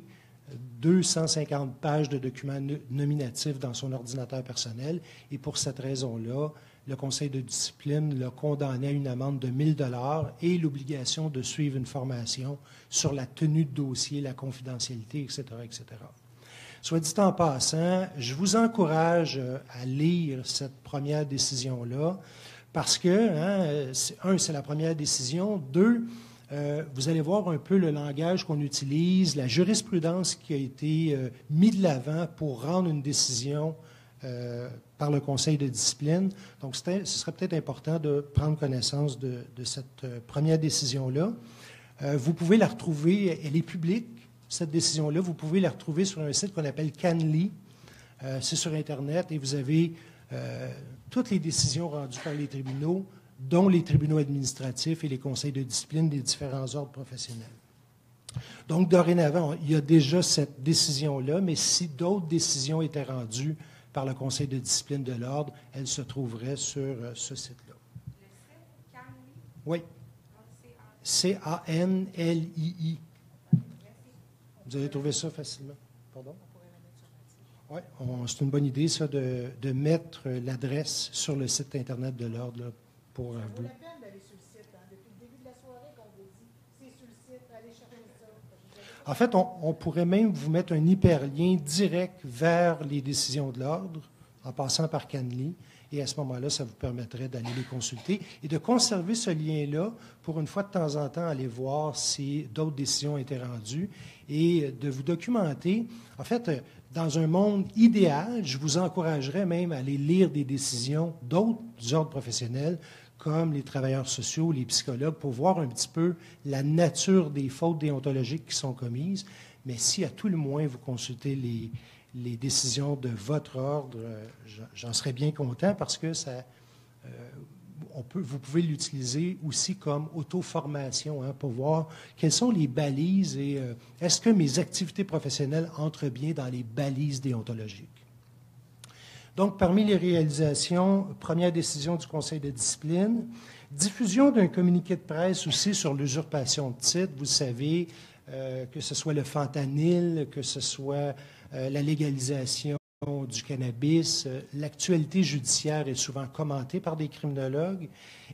250 pages de documents nominatifs dans son ordinateur personnel, et pour cette raison-là, le conseil de discipline l'a condamné à une amende de 1 000 $ et l'obligation de suivre une formation sur la tenue de dossier, la confidentialité, etc., etc. Soit dit en passant, je vous encourage à lire cette première décision-là parce que, c'est la première décision. 2, vous allez voir un peu le langage qu'on utilise, la jurisprudence qui a été mise de l'avant pour rendre une décision par le conseil de discipline. Donc, ce serait peut-être important de prendre connaissance de cette première décision-là. Vous pouvez la retrouver, elle est publique, cette décision-là. Vous pouvez la retrouver sur un site qu'on appelle CanLII. C'est sur Internet et vous avez toutes les décisions rendues par les tribunaux, dont les tribunaux administratifs et les conseils de discipline des différents ordres professionnels. Donc, dorénavant, il y a déjà cette décision-là, mais si d'autres décisions étaient rendues par le conseil de discipline de l'ordre, elles se trouveraient sur ce site-là. Le site, CanLII? Oui. C-A-N-L-I-I. Vous avez trouvé ça facilement? Pardon? Oui, c'est une bonne idée, ça, de mettre l'adresse sur le site Internet de l'ordre là, pour vous. Ça vaut la peine d'aller sur le site. Hein? Depuis le début de la soirée qu'on vous dit, c'est sur le site, allez chercher ça. En fait, on pourrait même vous mettre un hyperlien direct vers les décisions de l'ordre en passant par CanLII. Et à ce moment-là, ça vous permettrait d'aller les consulter et de conserver ce lien-là pour une fois de temps en temps aller voir si d'autres décisions ont été rendues et de vous documenter. En fait, dans un monde idéal, je vous encouragerais même à aller lire des décisions d'autres ordres professionnels comme les travailleurs sociaux, les psychologues, pour voir un petit peu la nature des fautes déontologiques qui sont commises. Mais si à tout le moins vous consultez les décisions de votre ordre, j'en serais bien content parce que ça, vous pouvez l'utiliser aussi comme auto-formation pour voir quelles sont les balises et est-ce que mes activités professionnelles entrent bien dans les balises déontologiques. Donc, parmi les réalisations, première décision du conseil de discipline, diffusion d'un communiqué de presse aussi sur l'usurpation de titre. Vous savez, que ce soit le fentanyl, que ce soit la légalisation du cannabis. L'actualité judiciaire est souvent commentée par des criminologues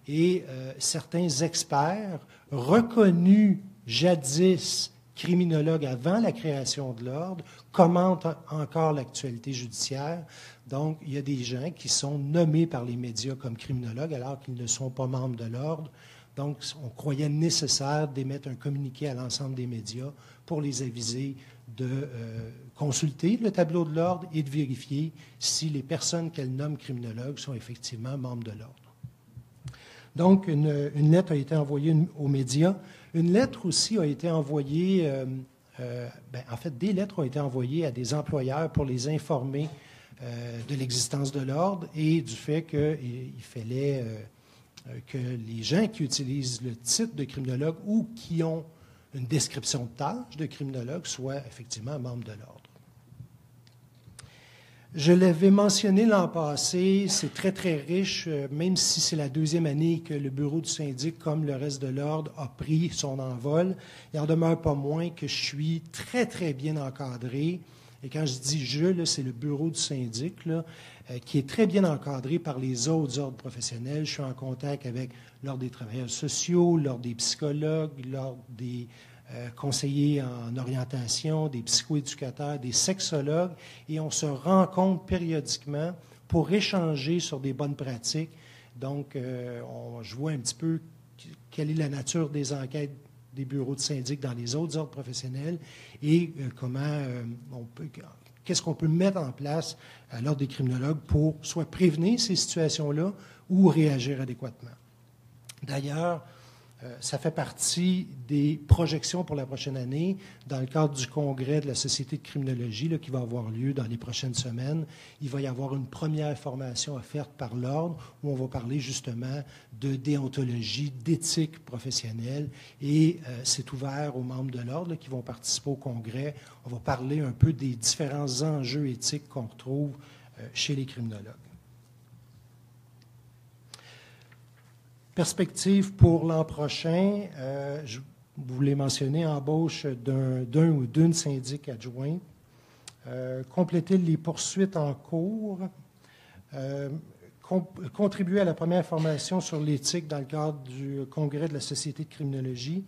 et certains experts reconnus jadis criminologues avant la création de l'ordre commentent encore l'actualité judiciaire. Donc, il y a des gens qui sont nommés par les médias comme criminologues alors qu'ils ne sont pas membres de l'ordre. Donc, on croyait nécessaire d'émettre un communiqué à l'ensemble des médias pour les aviser de consulter le tableau de l'ordre et de vérifier si les personnes qu'elle nomme criminologues sont effectivement membres de l'ordre. Donc, une lettre a été envoyée aux médias. Une lettre aussi a été envoyée, en fait, des lettres ont été envoyées à des employeurs pour les informer de l'existence de l'ordre et du fait qu'il fallait que les gens qui utilisent le titre de criminologue ou qui ont une description de tâche de criminologue soient effectivement membres de l'ordre. Je l'avais mentionné l'an passé, c'est très, très riche, même si c'est la deuxième année que le bureau du syndic, comme le reste de l'ordre, a pris son envol. Il n'en demeure pas moins que je suis très, très bien encadré. Et quand je dis « je », là, c'est le bureau du syndic, là, qui est très bien encadré par les autres ordres professionnels. Je suis en contact avec l'ordre des travailleurs sociaux, l'ordre des psychologues, l'ordre des conseillers en orientation, des psychoéducateurs, des sexologues, et on se rencontre périodiquement pour échanger sur des bonnes pratiques. Donc, je vois un petit peu quelle est la nature des enquêtes des bureaux de syndic dans les autres ordres professionnels et qu'est-ce qu'on peut mettre en place à l'ordre des criminologues pour soit prévenir ces situations-là ou réagir adéquatement. D'ailleurs, ça fait partie des projections pour la prochaine année dans le cadre du congrès de la Société de criminologie là, qui va avoir lieu dans les prochaines semaines. Il va y avoir une première formation offerte par l'Ordre où on va parler justement de déontologie, d'éthique professionnelle et c'est ouvert aux membres de l'Ordre là, qui vont participer au congrès. On va parler un peu des différents enjeux éthiques qu'on retrouve chez les criminologues. Perspective pour l'an prochain, je voulais mentionner embauche d'un ou d'une syndic adjoint, compléter les poursuites en cours, contribuer à la première formation sur l'éthique dans le cadre du congrès de la Société de criminologie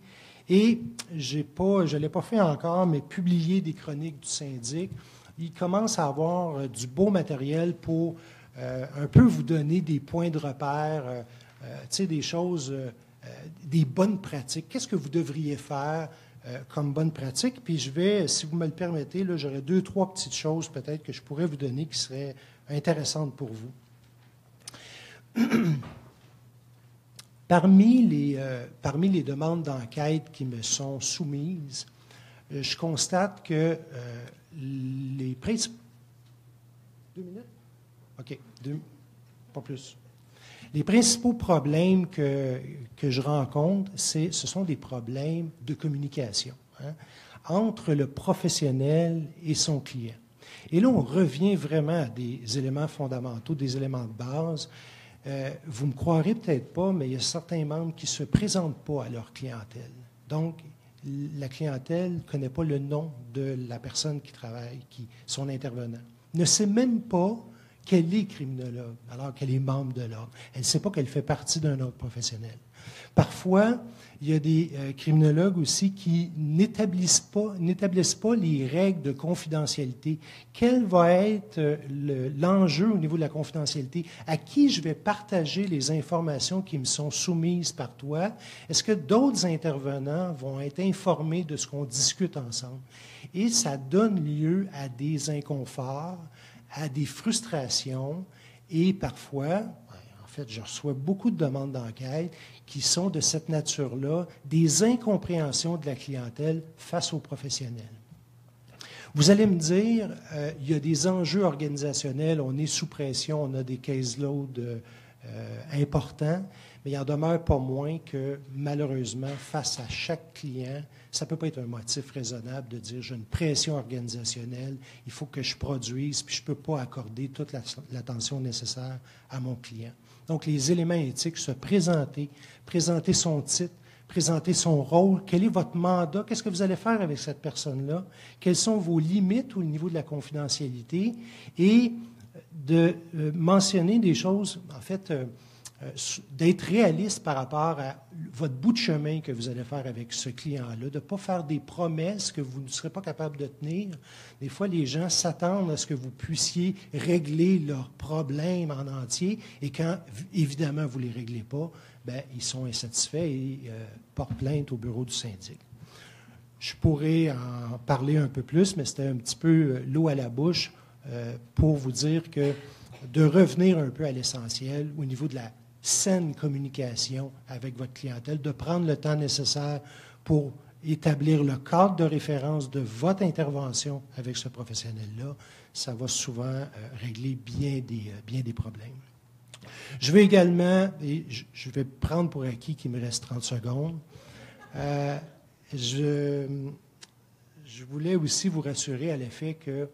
et je ne l'ai pas fait encore, mais publier des chroniques du syndic. Il commence à avoir du beau matériel pour un peu vous donner des points de repère, des choses, des bonnes pratiques. Qu'est-ce que vous devriez faire comme bonne pratique? Puis je vais, si vous me le permettez, là, j'aurais 2-3 petites choses peut-être que je pourrais vous donner qui seraient intéressantes pour vous. Parmi les demandes d'enquête qui me sont soumises, je constate que les principaux... 2 minutes? OK, pas plus. Les principaux problèmes que je rencontre, ce sont des problèmes de communication entre le professionnel et son client. Et là, on revient vraiment à des éléments fondamentaux, des éléments de base. Vous ne me croirez peut-être pas, mais il y a certains membres qui ne se présentent pas à leur clientèle. Donc, la clientèle ne connaît pas le nom de la personne qui travaille, son intervenant. Ne sait même pas qu'elle est criminologue, alors qu'elle est membre de l'ordre. Elle ne sait pas qu'elle fait partie d'un ordre professionnel. Parfois, il y a des criminologues aussi qui n'établissent pas les règles de confidentialité. Quel va être l'enjeu au niveau de la confidentialité? À qui je vais partager les informations qui me sont soumises par toi? Est-ce que d'autres intervenants vont être informés de ce qu'on discute ensemble? Et ça donne lieu à des inconforts, à des frustrations et parfois, en fait, je reçois beaucoup de demandes d'enquête qui sont de cette nature-là, des incompréhensions de la clientèle face aux professionnels. Vous allez me dire, il y a des enjeux organisationnels, on est sous pression, on a des caseloads importants, mais il en demeure pas moins que, malheureusement, face à chaque client, ça ne peut pas être un motif raisonnable de dire j'ai une pression organisationnelle, il faut que je produise, puis je ne peux pas accorder toute l'attention nécessaire à mon client. Donc, les éléments éthiques, se présenter son titre, présenter son rôle, quel est votre mandat, qu'est-ce que vous allez faire avec cette personne-là, quelles sont vos limites au niveau de la confidentialité, et de mentionner des choses, en fait, d'être réaliste par rapport à votre bout de chemin que vous allez faire avec ce client-là, de ne pas faire des promesses que vous ne serez pas capable de tenir. Des fois, les gens s'attendent à ce que vous puissiez régler leurs problèmes en entier, et quand, évidemment, vous ne les réglez pas, bien, ils sont insatisfaits et portent plainte au bureau du syndic. Je pourrais en parler un peu plus, mais c'était un petit peu l'eau à la bouche pour vous dire que de revenir un peu à l'essentiel au niveau de la saine communication avec votre clientèle, de prendre le temps nécessaire pour établir le cadre de référence de votre intervention avec ce professionnel-là, ça va souvent régler bien des problèmes. Je vais également, et je vais prendre pour acquis qu'il me reste 30 secondes, je voulais aussi vous rassurer à l'effet que,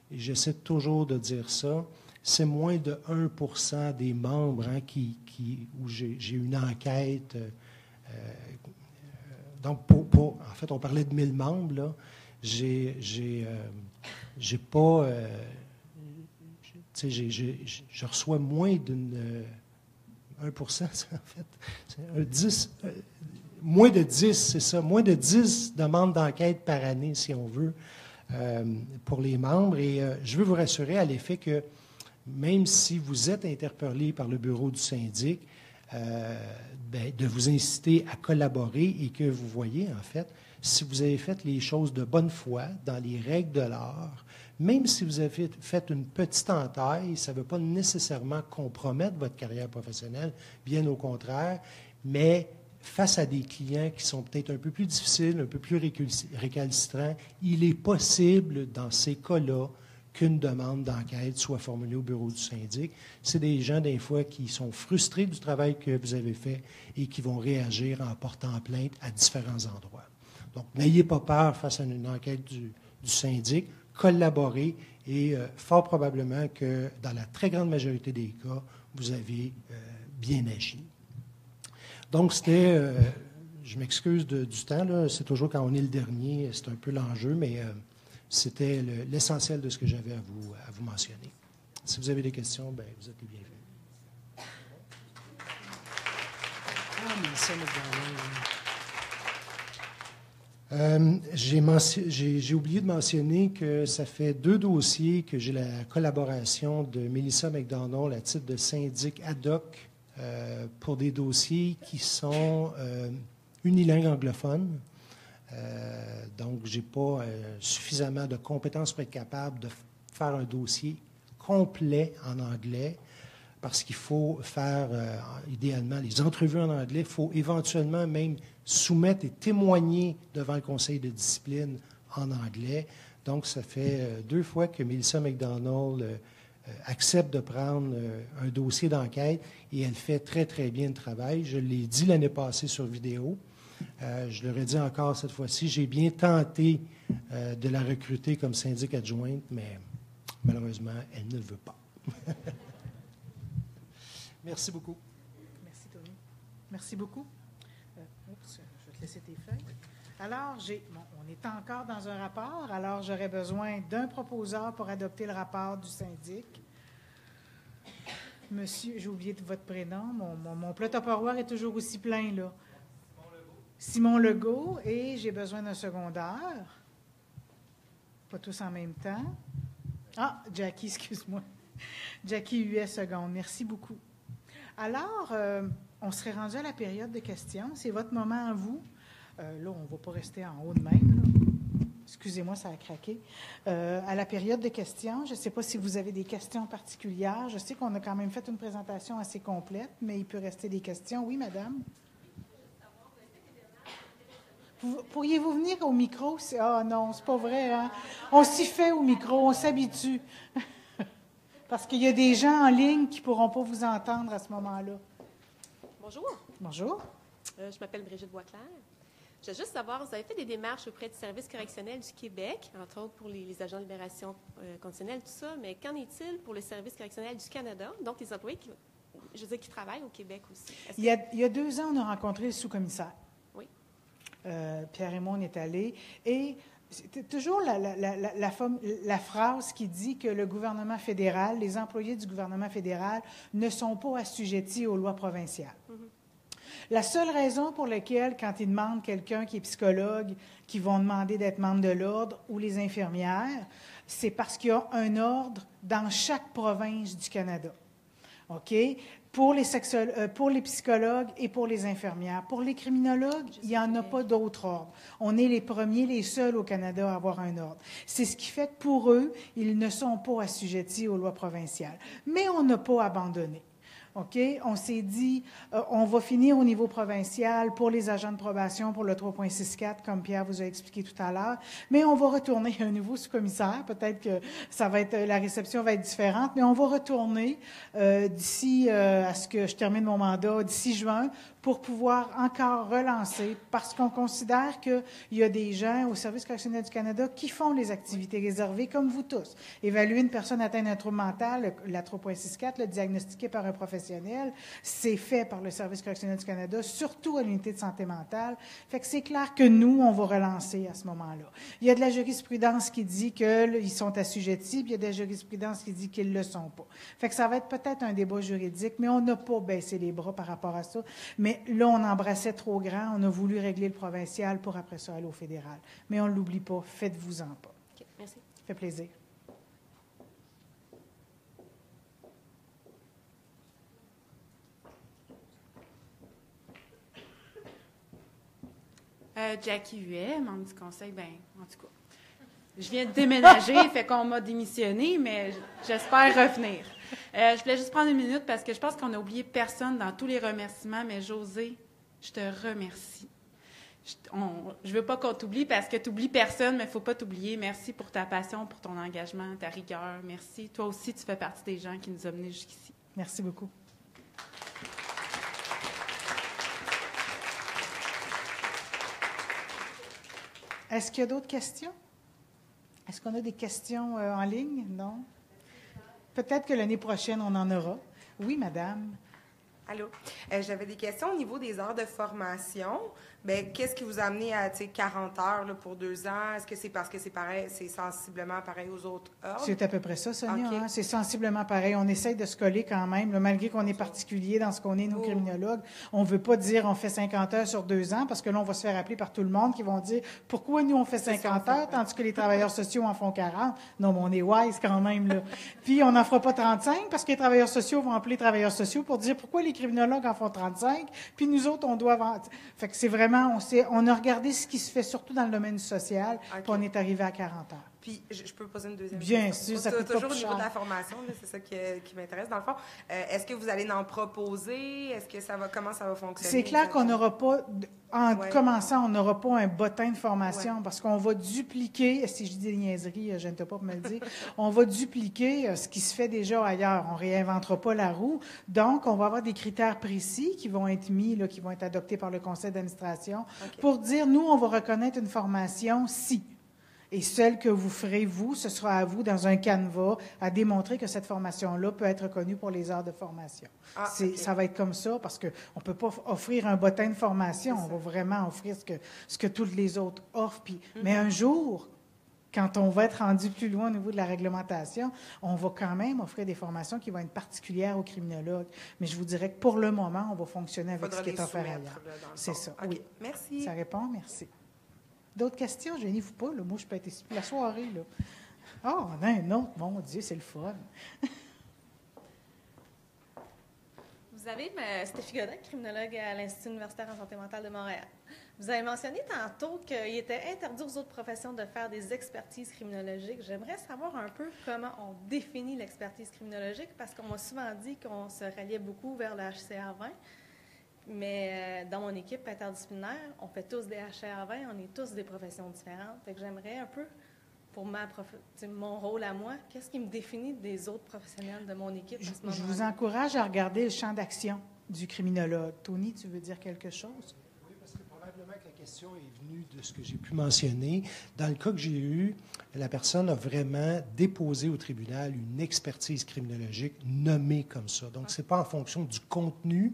et j'essaie toujours de dire ça, c'est moins de 1% des membres où j'ai une enquête. Donc, en fait, on parlait de 1000 membres, là. J'ai pas... je reçois moins d'une... 1%, en fait. C'est 10... moins de 10, c'est ça. Moins de 10 demandes d'enquête par année, si on veut, pour les membres. Et je veux vous rassurer à l'effet que même si vous êtes interpellé par le bureau du syndic, de vous inciter à collaborer et que vous voyez, en fait, si vous avez fait les choses de bonne foi, dans les règles de l'art, même si vous avez fait une petite entaille, ça ne veut pas nécessairement compromettre votre carrière professionnelle, bien au contraire, mais face à des clients qui sont peut-être un peu plus difficiles, un peu plus récalcitrants, il est possible, dans ces cas-là, qu'une demande d'enquête soit formulée au bureau du syndic. C'est des gens, des fois, qui sont frustrés du travail que vous avez fait et qui vont réagir en portant plainte à différents endroits. Donc, n'ayez pas peur face à une enquête du syndic, collaborez et fort probablement que, dans la très grande majorité des cas, vous avez bien agi. Donc, c'était, je m'excuse du temps, là, c'est toujours quand on est le dernier, c'est un peu l'enjeu, mais c'était l'essentiel de ce que j'avais à vous mentionner. Si vous avez des questions, bien, vous êtes les bienvenus. J'ai oublié de mentionner que ça fait 2 dossiers que j'ai la collaboration de Melissa McDonald à titre de syndic ad hoc pour des dossiers qui sont unilingues anglophones. Donc, je n'ai pas suffisamment de compétences pour être capable de faire un dossier complet en anglais, parce qu'il faut faire, idéalement, les entrevues en anglais. Il faut éventuellement même soumettre et témoigner devant le conseil de discipline en anglais. Donc, ça fait 2 fois que Melissa McDonald accepte de prendre un dossier d'enquête, et elle fait très, très bien le travail. Je l'ai dit l'année passée sur vidéo. Je leur ai dit encore cette fois-ci, j'ai bien tenté de la recruter comme syndic adjointe, mais malheureusement, elle ne veut pas. Merci beaucoup. Merci, Tony. Merci beaucoup. Je vais te laisser tes feuilles. Alors, on est encore dans un rapport, alors j'aurais besoin d'un proposeur pour adopter le rapport du syndic. Monsieur, j'ai oublié votre prénom, mon plat Tupperware est toujours aussi plein, là. Simon Legault, et j'ai besoin d'un secondaire. Pas tous en même temps. Ah, Jackie, excuse-moi. Jackie US seconde. Merci beaucoup. Alors, on serait rendu à la période de questions. C'est votre moment à vous. Là, on ne va pas rester en haut de même, là. Excusez-moi, ça a craqué. À la période de questions, je ne sais pas si vous avez des questions particulières. Je sais qu'on a quand même fait une présentation assez complète, mais il peut rester des questions. Oui, madame? Pourriez-vous venir au micro? Ah non, c'est pas vrai, hein? On s'y fait au micro, on s'habitue. Parce qu'il y a des gens en ligne qui ne pourront pas vous entendre à ce moment-là. Bonjour. Bonjour. Je m'appelle Brigitte Boisclair. Je veux juste savoir, vous avez fait des démarches auprès du Service correctionnel du Québec, entre autres pour les agents de libération conditionnelle, tout ça, mais qu'en est-il pour le Service correctionnel du Canada, donc les employés qui travaillent au Québec aussi? Il y a 2 ans, on a rencontré le sous-commissaire. Oui. Pierre et moi, on est allés. Et C'est toujours la phrase qui dit que le gouvernement fédéral, les employés du gouvernement fédéral ne sont pas assujettis aux lois provinciales. La seule raison pour laquelle, quand ils demandent quelqu'un qui est psychologue, qui vont demander d'être membre de l'ordre, ou les infirmières, c'est parce qu'il y a un ordre dans chaque province du Canada. OK? Pour les psychologues et pour les infirmières. Pour les criminologues, il n'y en a pas d'autre ordre. On est les premiers, les seuls au Canada à avoir un ordre. C'est ce qui fait que pour eux, ils ne sont pas assujettis aux lois provinciales. Mais on n'a pas abandonné. OK? On s'est dit, on va finir au niveau provincial pour les agents de probation, pour le 3.64, comme Pierre vous a expliqué tout à l'heure, mais on va retourner à un nouveau sous-commissaire. Peut-être que la réception va être différente, mais on va retourner d'ici à ce que je termine mon mandat, d'ici juin, pour pouvoir encore relancer, parce qu'on considère qu'il y a des gens au Service correctionnel du Canada qui font les activités réservées, comme vous tous. Évaluer une personne atteinte d'un trouble mental, la 3.64, le diagnostiqué par un professionnel, c'est fait par le Service correctionnel du Canada, surtout à l'unité de santé mentale. Fait que c'est clair que nous, on va relancer à ce moment-là. Il y a de la jurisprudence qui dit qu'ils sont assujettis, puis il y a de la jurisprudence qui dit qu'ils ne le sont pas. Fait que ça va être peut-être un débat juridique, mais on n'a pas baissé les bras par rapport à ça. Mais là, on embrassait trop grand. On a voulu régler le provincial pour après ça aller au fédéral. Mais on ne l'oublie pas. Faites-vous-en pas. OK, merci. Ça fait plaisir. Jackie Huet, membre du conseil, en tout cas, je viens de déménager, fait qu'on m'a démissionné, mais j'espère revenir. Je voulais juste prendre une minute parce que je pense qu'on n'a oublié personne dans tous les remerciements, mais José, je te remercie. Je veux pas qu'on t'oublie parce que tu n'oublies personne, mais il ne faut pas t'oublier. Merci pour ta passion, pour ton engagement, ta rigueur. Merci. Toi aussi, tu fais partie des gens qui nous ont menés jusqu'ici. Merci beaucoup. Est-ce qu'il y a d'autres questions? Est-ce qu'on a des questions en ligne? Non? Peut-être que l'année prochaine, on en aura. Oui, madame. Allô? J'avais des questions au niveau des heures de formation. Bien, qu'est-ce qui vous a amené à 40 heures là, pour 2 ans? Est-ce que c'est parce que c'est pareil, c'est sensiblement pareil aux autres ordres? C'est à peu près ça, Sonia. Okay. Hein? C'est sensiblement pareil. On essaye de se coller quand même, là, malgré qu'on est particulier dans ce qu'on est, nous, criminologues. On ne veut pas dire on fait 50 heures sur 2 ans, parce que là, on va se faire appeler par tout le monde qui vont dire pourquoi nous, on fait 50 heures, tandis que les travailleurs sociaux en font 40. Non, mais on est wise quand même. Là. Puis, on n'en fera pas 35, parce que les travailleurs sociaux vont appeler travailleurs sociaux pour dire pourquoi les criminologues en font 35, puis nous autres, on doit... Fait que c'est vraiment... On a regardé ce qui se fait surtout dans le domaine du social, puis on est arrivé à 40 heures. Puis, je peux poser une deuxième question? Bien sûr, ça coûte pas toujours plus au niveau cher. de la formation, là, c'est ça qui m'intéresse. Dans le fond, est-ce que vous allez en proposer? Est-ce que comment ça va fonctionner? C'est clair qu'on n'aura pas, commençant, on n'aura pas un bottin de formation parce qu'on va dupliquer, si je dis des niaiseries, je ne t'ai pas pour me le dire, on va dupliquer ce qui se fait déjà ailleurs. On ne réinventera pas la roue. Donc, on va avoir des critères précis qui vont être mis, là, qui vont être adoptés par le conseil d'administration pour dire, nous, on va reconnaître une formation si. Et celle que vous ferez, vous, ce sera à vous, dans un canevas, à démontrer que cette formation-là peut être reconnue pour les heures de formation. Ça va être comme ça, parce qu'on ne peut pas offrir un bottin de formation. On va vraiment offrir ce que toutes les autres offrent. Puis, mais un jour, quand on va être rendu plus loin au niveau de la réglementation, on va quand même offrir des formations qui vont être particulières aux criminologues. Mais je vous dirais que pour le moment, on va fonctionner avec ce qui est offert ailleurs. C'est ça. Okay. Oui. Merci. Ça répond? Merci. D'autres questions? Gênez-vous pas, là. Moi, je peux être ici toute la soirée, là. Ah, on a un autre. Mon Dieu, c'est le fun. Vous avez Stéphie Godin, criminologue à l'Institut universitaire en santé mentale de Montréal. Vous avez mentionné tantôt qu'il était interdit aux autres professions de faire des expertises criminologiques. J'aimerais savoir un peu comment on définit l'expertise criminologique, parce qu'on m'a souvent dit qu'on se ralliait beaucoup vers le HCR 20. Mais dans mon équipe interdisciplinaire, on fait tous des HCR 20, on est tous des professions différentes. Fait que j'aimerais un peu, pour mon rôle à moi, qu'est-ce qui me définit des autres professionnels de mon équipe à ce moment-là? Je vous encourage à regarder le champ d'action du criminologue. Tony, tu veux dire quelque chose? Oui, parce que probablement que la question est venue de ce que j'ai pu mentionner. Dans le cas que j'ai eu, la personne a vraiment déposé au tribunal une expertise criminologique nommée comme ça. Donc, ce n'est pas en fonction du contenu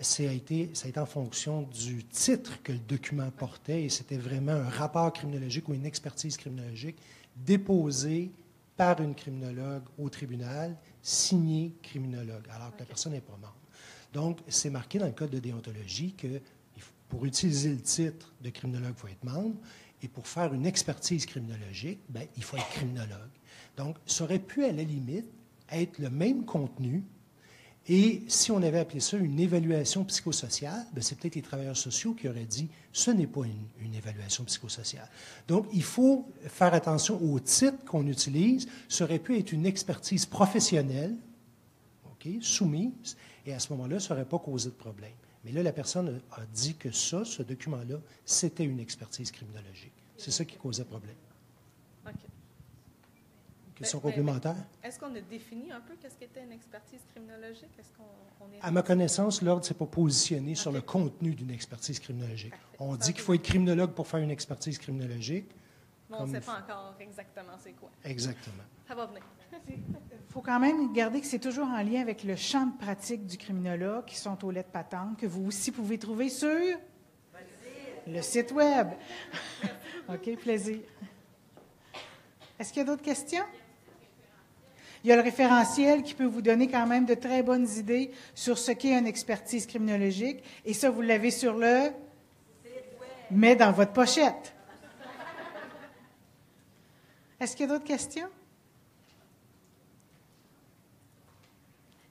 ça a été en fonction du titre que le document portait, et c'était vraiment un rapport criminologique ou une expertise criminologique déposée par une criminologue au tribunal, signé criminologue, alors que la personne n'est pas membre. Donc, c'est marqué dans le code de déontologie que pour utiliser le titre de criminologue, il faut être membre, et pour faire une expertise criminologique, bien, il faut être criminologue. Donc, ça aurait pu, à la limite, être le même contenu, et si on avait appelé ça une évaluation psychosociale, bien, c'est peut-être les travailleurs sociaux qui auraient dit « ce n'est pas une évaluation psychosociale ». Donc, il faut faire attention au titre qu'on utilise. Ça aurait pu être une expertise professionnelle, soumise, et à ce moment-là, ça n'aurait pas causé de problème. Mais là, la personne a dit que ce document-là, c'était une expertise criminologique. C'est ça qui causait problème. OK. Question complémentaire? Est-ce qu'on a défini un peu qu'est-ce qu'était une expertise criminologique? Est-ce qu'on est... À ma connaissance, l'Ordre ne s'est pas positionné sur le contenu d'une expertise criminologique. On dit qu'il faut être criminologue pour faire une expertise criminologique. Bon, on ne sait pas encore exactement c'est quoi. Exactement. Ça va venir. Il faut quand même garder que c'est toujours en lien avec le champ de pratique du criminologue, qui sont aux lettres patentes, que vous aussi pouvez trouver sur le site Web. OK, plaisir. Est-ce qu'il y a d'autres questions? Il y a le référentiel qui peut vous donner quand même de très bonnes idées sur ce qu'est une expertise criminologique. Et ça, vous l'avez sur le... Mais dans votre pochette. Est-ce qu'il y a d'autres questions?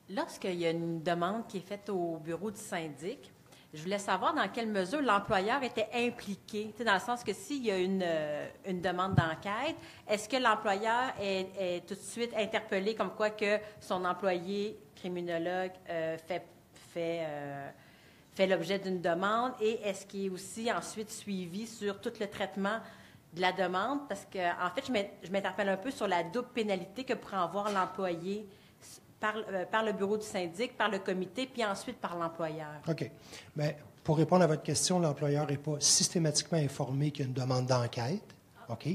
Lorsqu'il y a une demande qui est faite au bureau du syndic, je voulais savoir dans quelle mesure l'employeur était impliqué, dans le sens que s'il y a une demande d'enquête, est-ce que l'employeur est tout de suite interpellé comme quoi que son employé criminologue fait l'objet d'une demande, et est-ce qu'il est aussi ensuite suivi sur tout le traitement de la demande? Parce que, en fait, je m'interpelle un peu sur la double pénalité que pourrait avoir l'employé par le bureau du syndic, par le comité, puis ensuite par l'employeur. OK. Bien, pour répondre à votre question, l'employeur n'est pas systématiquement informé qu'il y a une demande d'enquête, OK?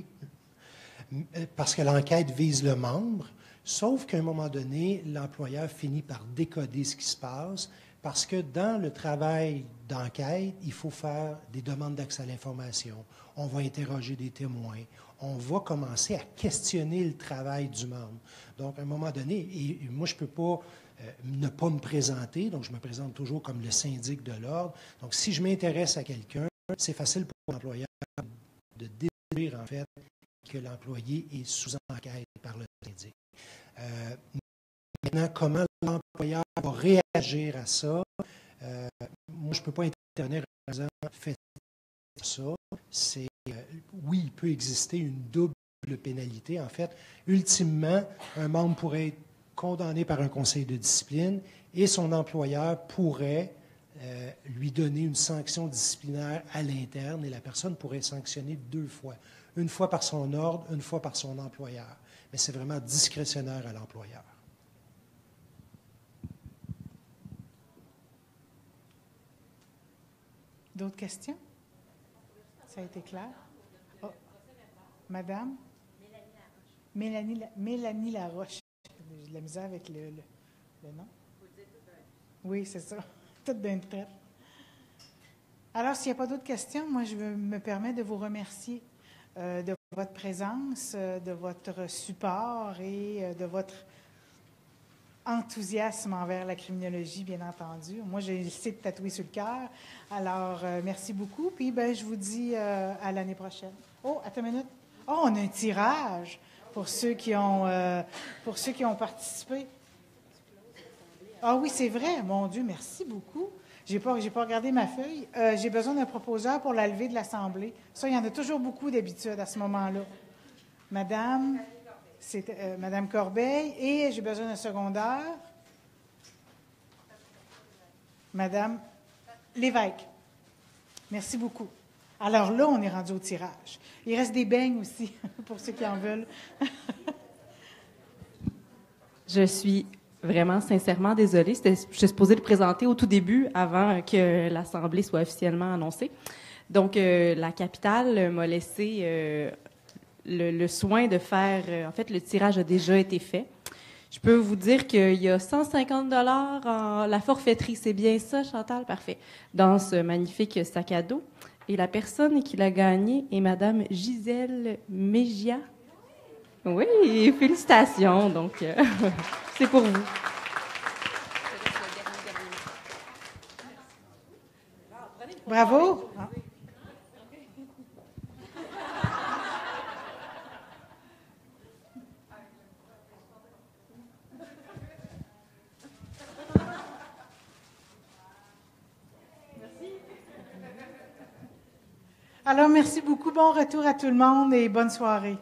Parce que l'enquête vise le membre, sauf qu'à un moment donné, l'employeur finit par décoder ce qui se passe, parce que dans le travail d'enquête, il faut faire des demandes d'accès à l'information. On va interroger des témoins. On va commencer à questionner le travail du membre. Donc, à un moment donné, et moi, je ne peux pas ne pas me présenter, donc je me présente toujours comme le syndic de l'ordre. Donc, si je m'intéresse à quelqu'un, c'est facile pour l'employeur de déduire, en fait, que l'employé est sous enquête par le syndic. Maintenant, comment l'employeur va réagir à ça? Moi, je ne peux pas intervenir en disant « faites ça ». Oui, il peut exister une double pénalité. En fait, ultimement, un membre pourrait être condamné par un conseil de discipline et son employeur pourrait lui donner une sanction disciplinaire à l'interne, et la personne pourrait être sanctionnée 2 fois. Une fois par son ordre, une fois par son employeur. Mais c'est vraiment discrétionnaire à l'employeur. D'autres questions? Ça a été clair? Oh. Madame? Mélanie Laroche. J'ai de la misère avec le nom. Oui, c'est ça. Tout d'un trait. Alors, s'il n'y a pas d'autres questions, moi, je me permets de vous remercier de votre présence, de votre support et de votre enthousiasme envers la criminologie, bien entendu. Moi, j'ai essayé de tatouer sur le cœur. Alors, merci beaucoup. Puis, je vous dis à l'année prochaine. Oh, attends une minute. Oh, on a un tirage pour ceux qui ont participé. Ah oui, c'est vrai. Mon Dieu, merci beaucoup. J'ai pas regardé ma feuille. J'ai besoin d'un proposeur pour la levée de l'Assemblée. Ça, il y en a toujours beaucoup d'habitude à ce moment-là. Madame Corbeil. Et j'ai besoin d'un secondaire. Madame Lévesque. Merci beaucoup. Alors là, on est rendu au tirage. Il reste des beignes aussi, pour ceux qui en veulent. Je suis vraiment sincèrement désolée. Je suis supposée le présenter au tout début, avant que l'Assemblée soit officiellement annoncée. Donc, la capitale m'a laissé le soin de faire... en fait, le tirage a déjà été fait. Je peux vous dire qu'il y a 150 $ en la forfaiterie. C'est bien ça, Chantal? Parfait. Dans ce magnifique sac à dos. Et la personne qui l'a gagné est Madame Gisèle Mégia. Oui, félicitations. Donc, c'est pour vous. Bravo. Alors, merci beaucoup. Bon retour à tout le monde et bonne soirée.